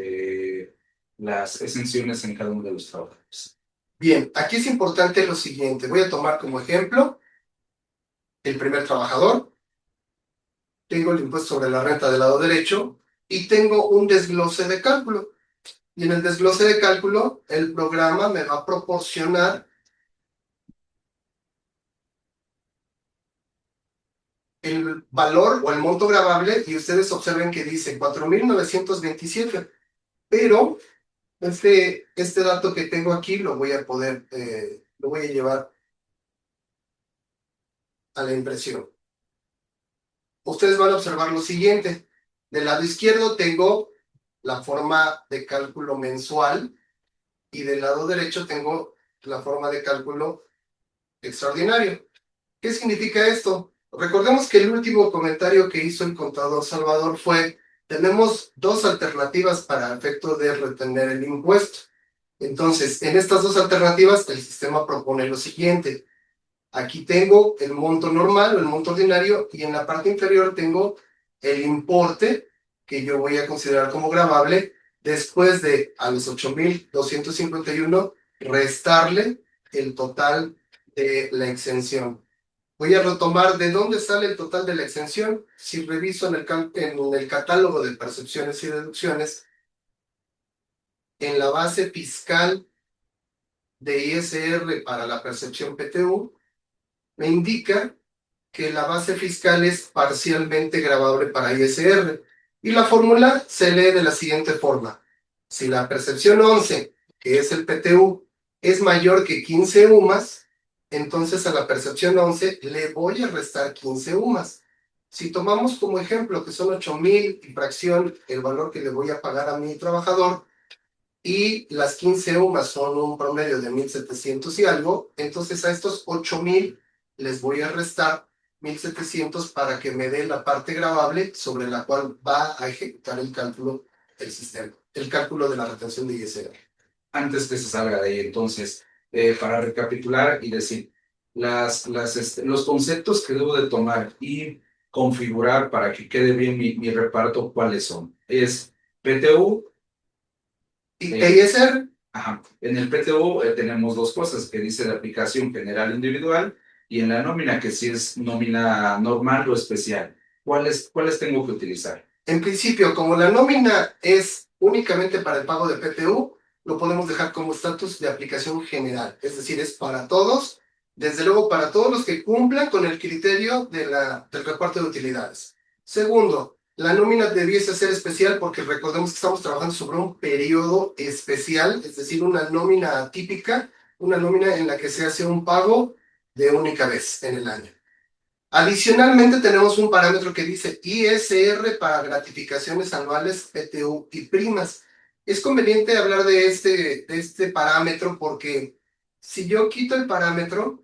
las exenciones en cada uno de los trabajadores? Bien, aquí es importante lo siguiente. Voy a tomar como ejemplo el primer trabajador. Tengo el impuesto sobre la renta del lado derecho y tengo un desglose de cálculo. Y en el desglose de cálculo, el programa me va a proporcionar el valor o el monto gravable y ustedes observen que dice 4,927. Pero este dato que tengo aquí lo voy a llevar a la impresión. Ustedes van a observar lo siguiente. Del lado izquierdo tengo la forma de cálculo mensual y del lado derecho tengo la forma de cálculo extraordinario. ¿Qué significa esto? Recordemos que el último comentario que hizo el contador Salvador fue: tenemos 2 alternativas para efecto de retener el impuesto. Entonces, en estas 2 alternativas, el sistema propone lo siguiente. Aquí tengo el monto normal o el monto ordinario y en la parte inferior tengo el importe que yo voy a considerar como gravable después de a los 8,251 restarle el total de la exención. Voy a retomar de dónde sale el total de la exención. Si reviso en el catálogo de percepciones y deducciones, en la base fiscal de ISR para la percepción PTU, me indica que la base fiscal es parcialmente gravable para ISR. Y la fórmula se lee de la siguiente forma. Si la percepción 11, que es el PTU, es mayor que 15 UMAS, entonces a la percepción 11 le voy a restar 15 UMAS. Si tomamos como ejemplo que son 8,000 y fracción el valor que le voy a pagar a mi trabajador, y las 15 UMAS son un promedio de 1,700 y algo, entonces a estos 8,000 les voy a restar 1,700 para que me dé la parte gravable sobre la cual va a ejecutar el cálculo del sistema, el cálculo de la retención de ISR. Antes que se salga de ahí, entonces, para recapitular y decir, los conceptos que debo de tomar y configurar para que quede bien mi reparto, ¿cuáles son? Es PTU. ¿Y ISR? Ajá. En el PTU tenemos dos cosas, que dice de aplicación general individual, y en la nómina, que sí es nómina normal o especial. ¿Cuáles tengo que utilizar? En principio, como la nómina es únicamente para el pago de PTU, lo podemos dejar como estatus de aplicación general, es decir, es para todos, desde luego para todos los que cumplan con el criterio del reparto de utilidades. Segundo, la nómina debiese ser especial porque recordemos que estamos trabajando sobre un periodo especial, es decir, una nómina atípica, una nómina en la que se hace un pago de única vez en el año. Adicionalmente tenemos un parámetro que dice ISR para gratificaciones anuales, PTU y primas. Es conveniente hablar de este parámetro porque si yo quito el parámetro,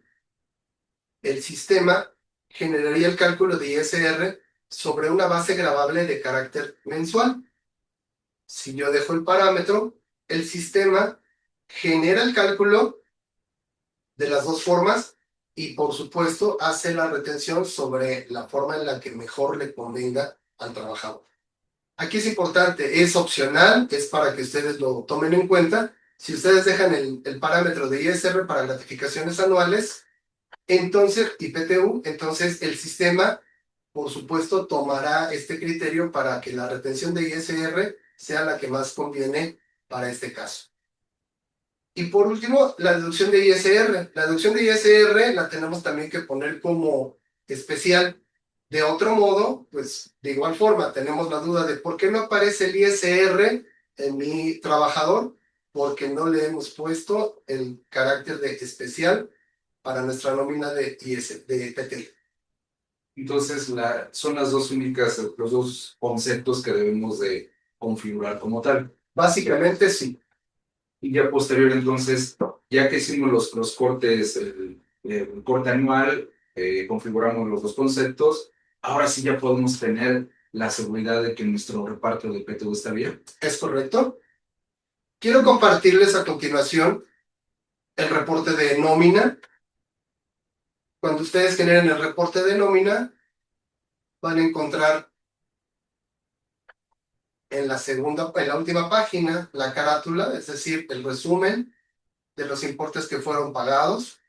el sistema generaría el cálculo de ISR sobre una base gravable de carácter mensual. Si yo dejo el parámetro, el sistema genera el cálculo de las dos formas y por supuesto hace la retención sobre la forma en la que mejor le convenga al trabajador. Aquí es importante, es opcional, es para que ustedes lo tomen en cuenta. Si ustedes dejan el parámetro de ISR para gratificaciones anuales, entonces, y PTU, entonces el sistema, por supuesto, tomará este criterio para que la retención de ISR sea la que más conviene para este caso. Y por último, la deducción de ISR. La deducción de ISR la tenemos también que poner como especial. De otro modo, pues de igual forma, tenemos la duda de por qué no aparece el ISR en mi trabajador, porque no le hemos puesto el carácter de especial para nuestra nómina de PT. Entonces, son las dos únicas, los dos conceptos que debemos de configurar como tal. Básicamente, sí. Y ya posterior, entonces, ya que hicimos los cortes, el corte anual, configuramos los dos conceptos, ahora sí ya podemos tener la seguridad de que nuestro reparto de PTU está bien. ¿Es correcto? Quiero compartirles a continuación el reporte de nómina. Cuando ustedes generen el reporte de nómina, van a encontrar en la última página, la carátula, es decir, el resumen de los importes que fueron pagados.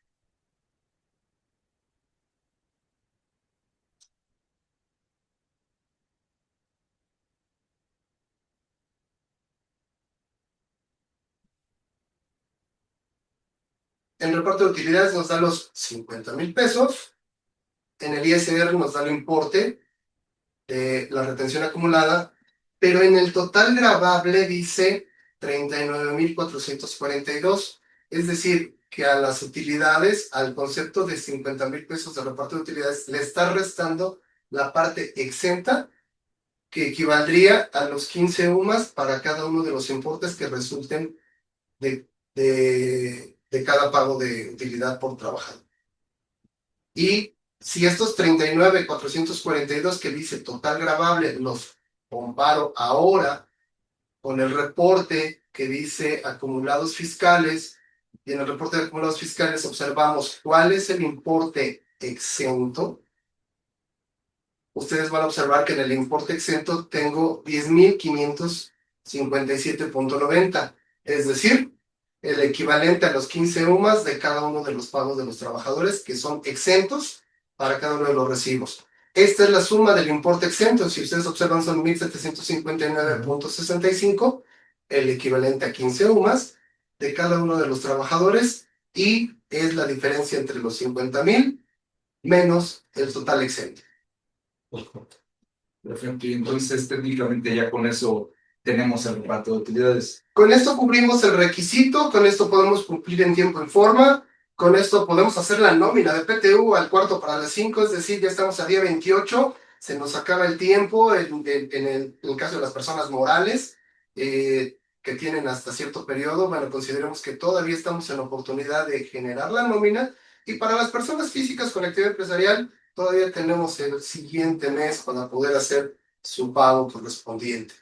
El reporte de utilidades nos da los 50,000 pesos. En el ISR nos da el importe de la retención acumulada, pero en el total gravable dice 39,442. Es decir, que a las utilidades, al concepto de 50,000 pesos de reparto de utilidades, le está restando la parte exenta, que equivaldría a los 15 UMAS para cada uno de los importes que resulten de cada pago de utilidad por trabajador. Y si estos 39,442 que dice total gravable los comparo ahora con el reporte que dice acumulados fiscales, y en el reporte de acumulados fiscales observamos cuál es el importe exento, ustedes van a observar que en el importe exento tengo 10,557.90, es decir, el equivalente a los 15 UMAS de cada uno de los pagos de los trabajadores que son exentos para cada uno de los recibos. Esta es la suma del importe exento. Si ustedes observan, son 1,759,65, el equivalente a 15 UMAS de cada uno de los trabajadores, y es la diferencia entre los 50,000 menos el total exento. Perfecto, y entonces técnicamente ya con eso tenemos el reparto de utilidades. Con esto cubrimos el requisito, con esto podemos cumplir en tiempo y forma, con esto podemos hacer la nómina de PTU al cuarto para las 5, es decir, ya estamos a día 28, se nos acaba el tiempo en el caso de las personas morales, que tienen hasta cierto periodo. Bueno, consideremos que todavía estamos en oportunidad de generar la nómina, y para las personas físicas con actividad empresarial, todavía tenemos el siguiente mes para poder hacer su pago correspondiente.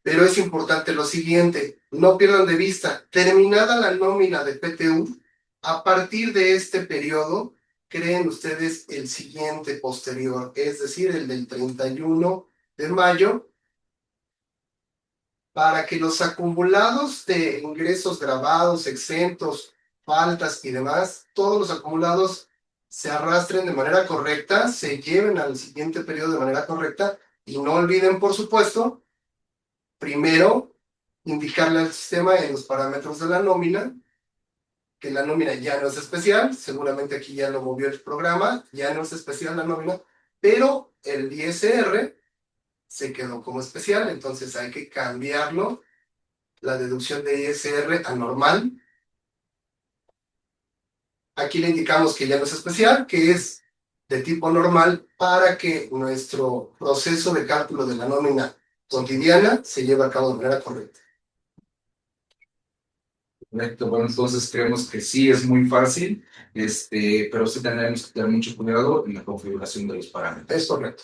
Pero es importante lo siguiente, no pierdan de vista, terminada la nómina de PTU, a partir de este periodo, creen ustedes el siguiente posterior, es decir, el del 31 de mayo, para que los acumulados de ingresos grabados, exentos, faltas y demás, todos los acumulados se arrastren de manera correcta, se lleven al siguiente periodo de manera correcta, y no olviden, por supuesto, primero indicarle al sistema en los parámetros de la nómina que la nómina ya no es especial. Seguramente aquí ya lo movió el programa, ya no es especial la nómina, pero el ISR se quedó como especial, entonces hay que cambiarlo, la deducción de ISR a normal. Aquí le indicamos que ya no es especial, que es de tipo normal, para que nuestro proceso de cálculo de la nómina cotidiana se lleve a cabo de manera correcta. Correcto, bueno, entonces creemos que sí es muy fácil, pero sí tendremos que tener mucho cuidado en la configuración de los parámetros. Es correcto.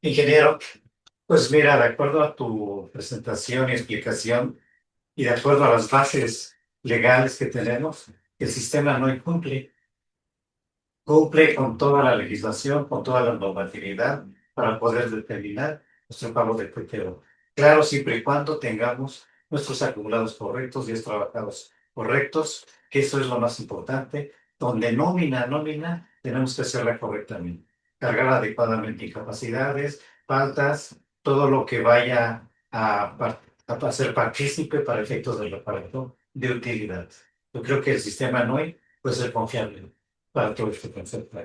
Ingeniero, pues mira, de acuerdo a tu presentación y explicación y de acuerdo a las bases legales que tenemos, el sistema no cumple con toda la legislación, con toda la normatividad para poder determinar nuestro pago de PTU. Claro, siempre y cuando tengamos nuestros acumulados correctos, 10 trabajados correctos, que eso es lo más importante. Donde nómina, tenemos que hacerla correctamente, cargar adecuadamente incapacidades, faltas, todo lo que vaya a ser partícipe para efectos del reparto de utilidad. Yo creo que el sistema NOI puede ser confiable para todo este concepto.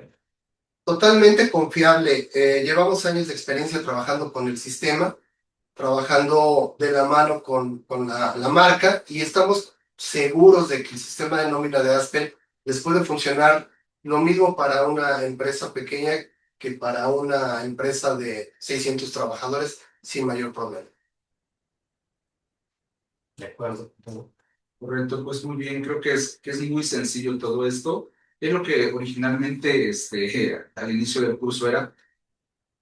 Totalmente confiable. Llevamos años de experiencia trabajando con el sistema, trabajando de la mano con la marca, y estamos seguros de que el sistema de nómina de Aspen les puede funcionar lo mismo para una empresa pequeña que para una empresa de 600 trabajadores sin mayor problema. De acuerdo. Correcto, pues muy bien, creo que es muy sencillo todo esto. Es lo que originalmente al inicio del curso era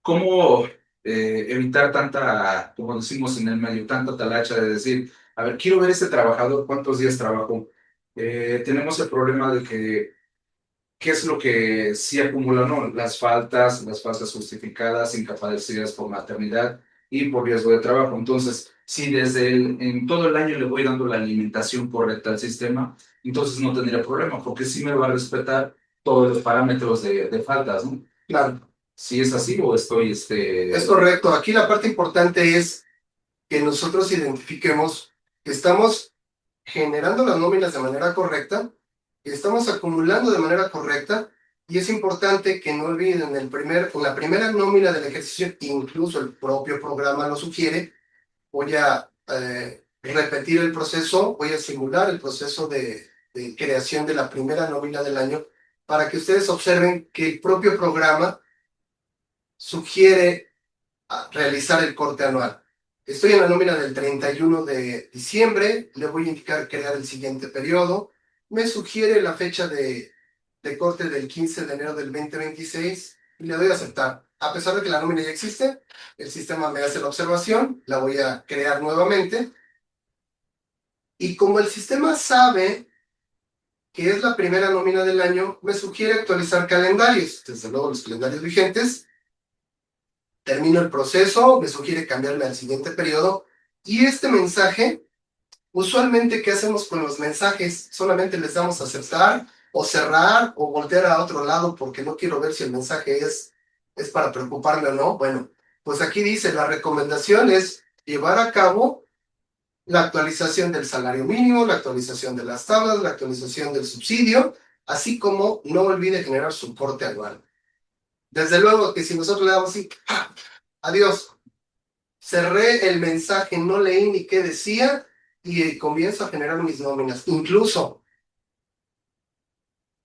cómo evitar tanta, como decimos en el medio, tanta talacha de decir, a ver, quiero ver este trabajador, cuántos días trabajó. Tenemos el problema de que, ¿qué es lo que sí acumula? No, las faltas justificadas, incapacidades por maternidad y por riesgo de trabajo. Entonces, si en todo el año le voy dando la alimentación correcta al sistema, entonces no tendría problema, porque sí me va a respetar todos los parámetros de faltas, ¿no? Claro. Si es así o estoy... Es correcto. Aquí la parte importante es que nosotros identifiquemos que estamos generando las nóminas de manera correcta, que estamos acumulando de manera correcta, y es importante que no olviden la primera nómina del ejercicio, incluso el propio programa lo sugiere. Voy a repetir el proceso, voy a simular el proceso de creación de la primera nómina del año, para que ustedes observen que el propio programa sugiere realizar el corte anual. Estoy en la nómina del 31 de diciembre, le voy a indicar crear el siguiente periodo. Me sugiere la fecha de corte del 15 de enero del 2026 y le doy a aceptar. A pesar de que la nómina ya existe, el sistema me hace la observación, la voy a crear nuevamente. Y como el sistema sabe que es la primera nómina del año, me sugiere actualizar calendarios. Desde luego los calendarios vigentes. Termino el proceso, me sugiere cambiarme al siguiente periodo, y este mensaje, usualmente, ¿qué hacemos con los mensajes? Solamente les damos a aceptar, o cerrar o voltear a otro lado porque no quiero ver si el mensaje es para preocuparme o no. Bueno, pues aquí dice, la recomendación es llevar a cabo la actualización del salario mínimo, la actualización de las tablas, la actualización del subsidio, así como no olvide generar su corte anual. Desde luego que si nosotros le damos así, ¡ah! Adiós, cerré el mensaje, no leí ni qué decía y comienzo a generar mis nóminas. Incluso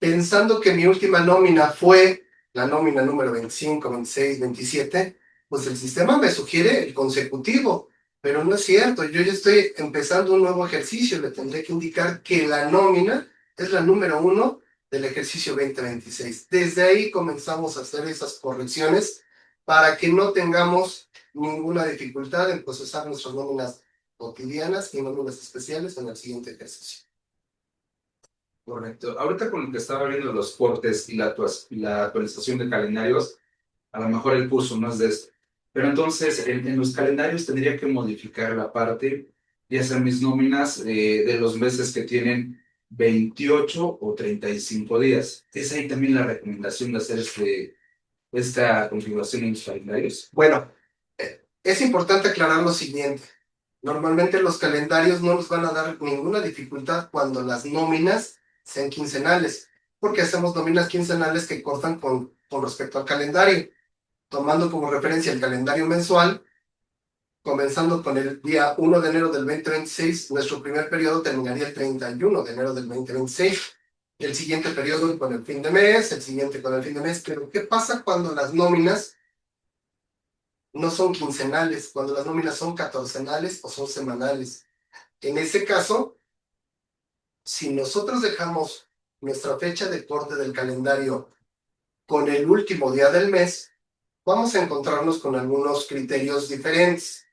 pensando que mi última nómina fue la nómina número 25, 26, 27, pues el sistema me sugiere el consecutivo, pero no es cierto. Yo ya estoy empezando un nuevo ejercicio, le tendré que indicar que la nómina es la número 1 del ejercicio 2026. Desde ahí comenzamos a hacer esas correcciones para que no tengamos ninguna dificultad en procesar nuestras nóminas cotidianas y nóminas especiales en el siguiente ejercicio. Correcto. Ahorita con lo que estaba viendo los cortes y la actualización de calendarios, a lo mejor el curso no es de esto. Pero entonces, en los calendarios tendría que modificar la parte y hacer mis nóminas de los meses que tienen 28 o 35 días. ¿Es ahí también la recomendación de hacer esta configuración en los calendarios? Bueno, es importante aclarar lo siguiente. Normalmente los calendarios no nos van a dar ninguna dificultad cuando las nóminas sean quincenales, porque hacemos nóminas quincenales que cortan con respecto al calendario, tomando como referencia el calendario mensual, comenzando con el día 1 de enero del 2026, nuestro primer periodo terminaría el 31 de enero del 2026, el siguiente periodo con el fin de mes, el siguiente con el fin de mes, pero ¿qué pasa cuando las nóminas no son quincenales, cuando las nóminas son catorcenales o son semanales? En ese caso, si nosotros dejamos nuestra fecha de corte del calendario con el último día del mes, vamos a encontrarnos con algunos criterios diferentes.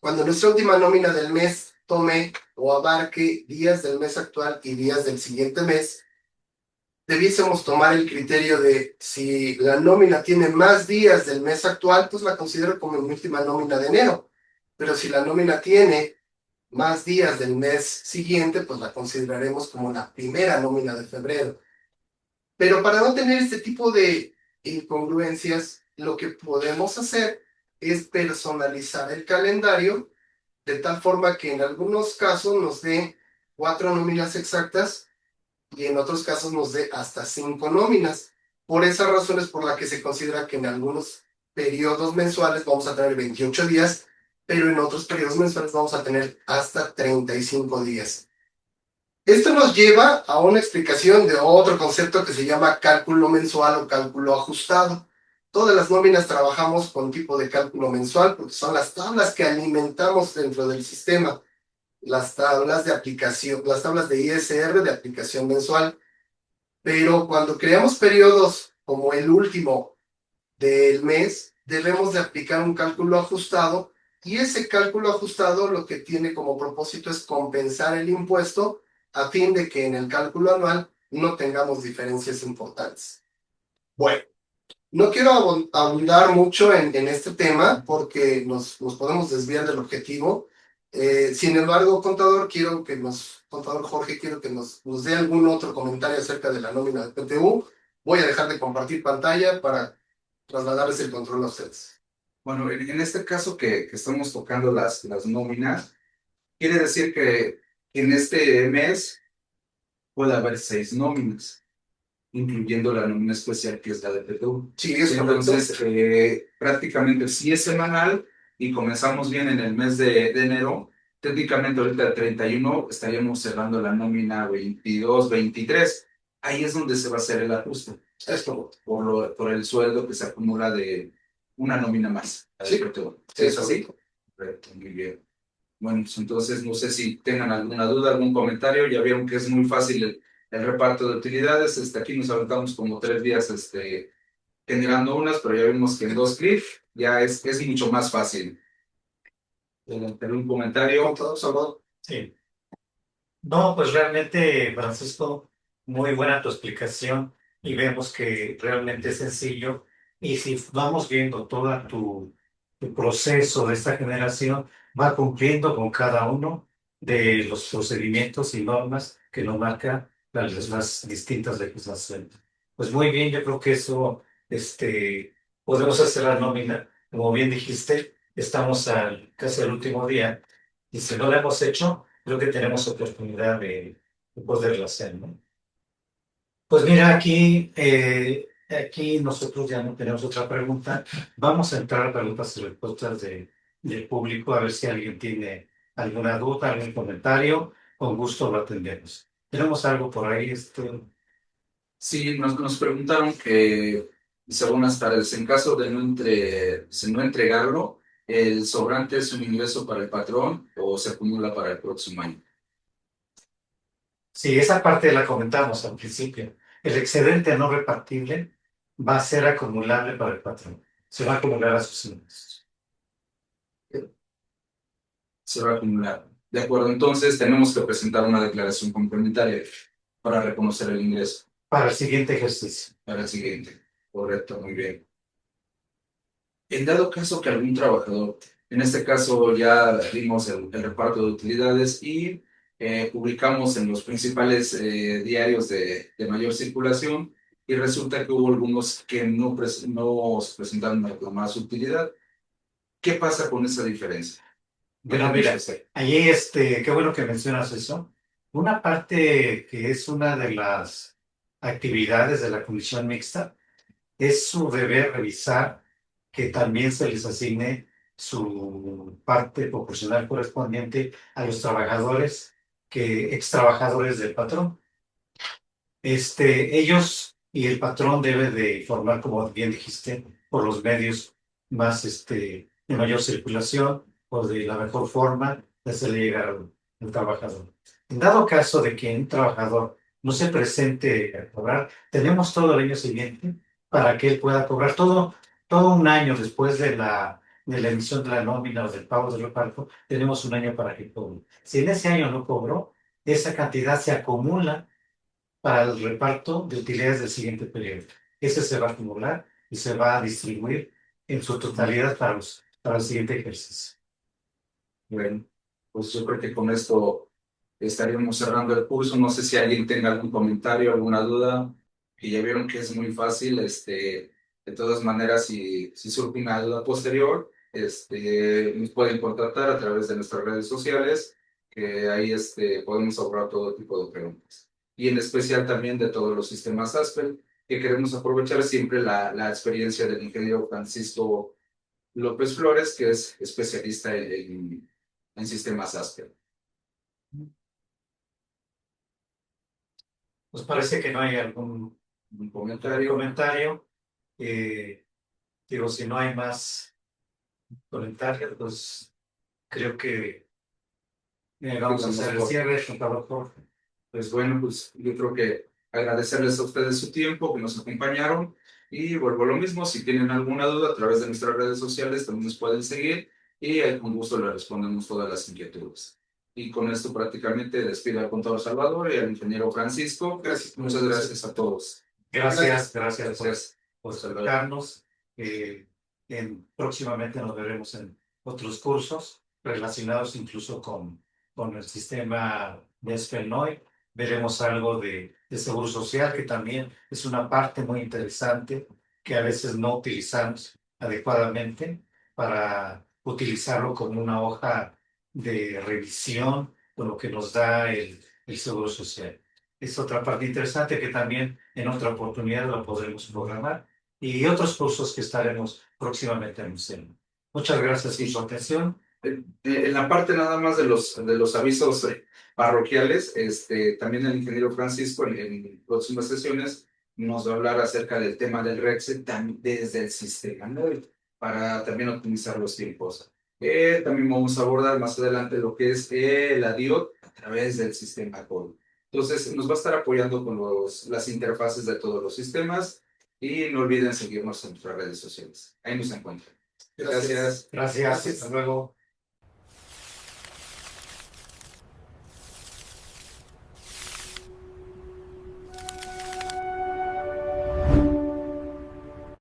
Cuando nuestra última nómina del mes tome o abarque días del mes actual y días del siguiente mes, debiésemos tomar el criterio de si la nómina tiene más días del mes actual, pues la considero como mi última nómina de enero. Pero si la nómina tiene más días del mes siguiente, pues la consideraremos como la primera nómina de febrero. Pero para no tener este tipo de incongruencias, lo que podemos hacer es personalizar el calendario de tal forma que en algunos casos nos dé 4 nóminas exactas y en otros casos nos dé hasta 5 nóminas. Por esa razón es por la que se considera que en algunos periodos mensuales vamos a tener 28 días, pero en otros periodos mensuales vamos a tener hasta 35 días. Esto nos lleva a una explicación de otro concepto que se llama cálculo mensual o cálculo ajustado. Todas las nóminas trabajamos con tipo de cálculo mensual porque son las tablas que alimentamos dentro del sistema, las tablas de aplicación, las tablas de ISR de aplicación mensual. Pero cuando creamos periodos como el último del mes, debemos de aplicar un cálculo ajustado y ese cálculo ajustado lo que tiene como propósito es compensar el impuesto a fin de que en el cálculo anual no tengamos diferencias importantes. Bueno, no quiero abundar mucho en este tema porque nos podemos desviar del objetivo. Sin embargo, contador Jorge, quiero que nos dé algún otro comentario acerca de la nómina de PTU. Voy a dejar de compartir pantalla para trasladarles el control a ustedes. Bueno, en este caso que estamos tocando las nóminas, quiere decir que en este mes puede haber 6 nóminas, incluyendo la nómina especial que es la de PTU. Sí, es correcto. Entonces, prácticamente si es semanal y comenzamos bien en el mes de enero, técnicamente ahorita el 31 estaríamos cerrando la nómina 22, 23. Ahí es donde se va a hacer el ajuste. Esto. Por el sueldo que se acumula de una nómina más. Sí, ¿Es así? Correcto, muy bien. Bueno, pues entonces no sé si tengan alguna duda, algún comentario. Ya vieron que es muy fácil el reparto de utilidades. Aquí nos aventamos como 3 días generando unas, pero ya vimos que en 2 clics ya es mucho más fácil. ¿Tener un comentario? Contador Salvador. Sí. No, pues realmente, Francisco, muy buena tu explicación y vemos que realmente es sencillo. Y si vamos viendo todo tu proceso de esta generación, va cumpliendo con cada uno de los procedimientos y normas que nos marca las distintas legislaciones. Pues muy bien, yo creo que eso, podemos hacer la nómina. Como bien dijiste, estamos casi al último día y si no lo hemos hecho, creo que tenemos oportunidad de poderlo hacer, ¿no? Pues mira, aquí nosotros ya no tenemos otra pregunta. Vamos a entrar a preguntas y respuestas del público, a ver si alguien tiene alguna duda, algún comentario. Con gusto lo atendemos. ¿Tenemos algo por ahí? Sí, nos preguntaron que, dice, buenas tardes, en caso de no entregarlo, ¿el sobrante es un ingreso para el patrón o se acumula para el próximo año? Sí, esa parte la comentamos al principio. El excedente no repartible va a ser acumulable para el patrón. Se va a acumular a sus ingresos. Se va a acumular. De acuerdo, entonces tenemos que presentar una declaración complementaria para reconocer el ingreso Para el siguiente ejercicio. para el siguiente. Correcto, muy bien. En dado caso que algún trabajador, en este caso ya dimos el reparto de utilidades y publicamos en los principales diarios de mayor circulación y resulta que hubo algunos que no se presentaron a reclamar su utilidad, ¿qué pasa con esa diferencia? Bueno, mira, allí qué bueno que mencionas eso. Una parte que es una de las actividades de la comisión mixta es su deber revisar que también se les asigne su parte proporcional correspondiente a los trabajadores ex trabajadores del patrón. Ellos y el patrón debe de informar, como bien dijiste, por los medios más, de mayor circulación o de la mejor forma de hacerle llegar al trabajador. En dado caso de que un trabajador no se presente a cobrar, tenemos todo el año siguiente para que él pueda cobrar todo un año después de la emisión de la nómina o del pago del reparto, tenemos un año para que cobre. Si en ese año no cobró, esa cantidad se acumula para el reparto de utilidades del siguiente periodo. Ese se va a acumular y se va a distribuir en su totalidad para el siguiente ejercicio. Bueno, pues yo creo que con esto estaríamos cerrando el curso. No sé si alguien tenga algún comentario, alguna duda, que ya vieron que es muy fácil. De todas maneras, si surge una duda posterior, nos pueden contactar a través de nuestras redes sociales, que ahí podemos ahorrar todo tipo de preguntas. Y en especial también de todos los sistemas ASPEL, que queremos aprovechar siempre la experiencia del ingeniero Francisco López Flores, que es especialista en sistemas ASPER. Pues parece que no hay algún Un comentario. comentario. Digo, si no hay más comentarios, pues creo que vamos a hacer el cierre, contador Jorge. Pues bueno, pues yo creo que agradecerles a ustedes su tiempo, que nos acompañaron. Y vuelvo a lo mismo, si tienen alguna duda a través de nuestras redes sociales, también nos pueden seguir y con gusto les respondemos todas las inquietudes. Y con esto prácticamente despido al contador Salvador y al ingeniero Francisco. Gracias. Muchas gracias a todos. Gracias Gracias. por saludarnos. Próximamente nos veremos en otros cursos relacionados incluso con el sistema de Spelnoy. Veremos algo de seguro social, que también es una parte muy interesante que a veces no utilizamos adecuadamente para utilizarlo como una hoja de revisión con lo que nos da el seguro social. Es otra parte interesante que también en otra oportunidad lo podremos programar y otros cursos que estaremos próximamente anunciando. Muchas gracias por su atención. En la parte nada más de los avisos parroquiales, también el ingeniero Francisco en próximas sesiones nos va a hablar acerca del tema del REXE desde el sistema, ¿no? Para también optimizar los tiempos. También vamos a abordar más adelante lo que es la DIOT a través del sistema COL. Entonces, nos va a estar apoyando con las interfaces de todos los sistemas y no olviden seguirnos en nuestras redes sociales. Ahí nos encuentran. Gracias. Gracias. Hasta luego.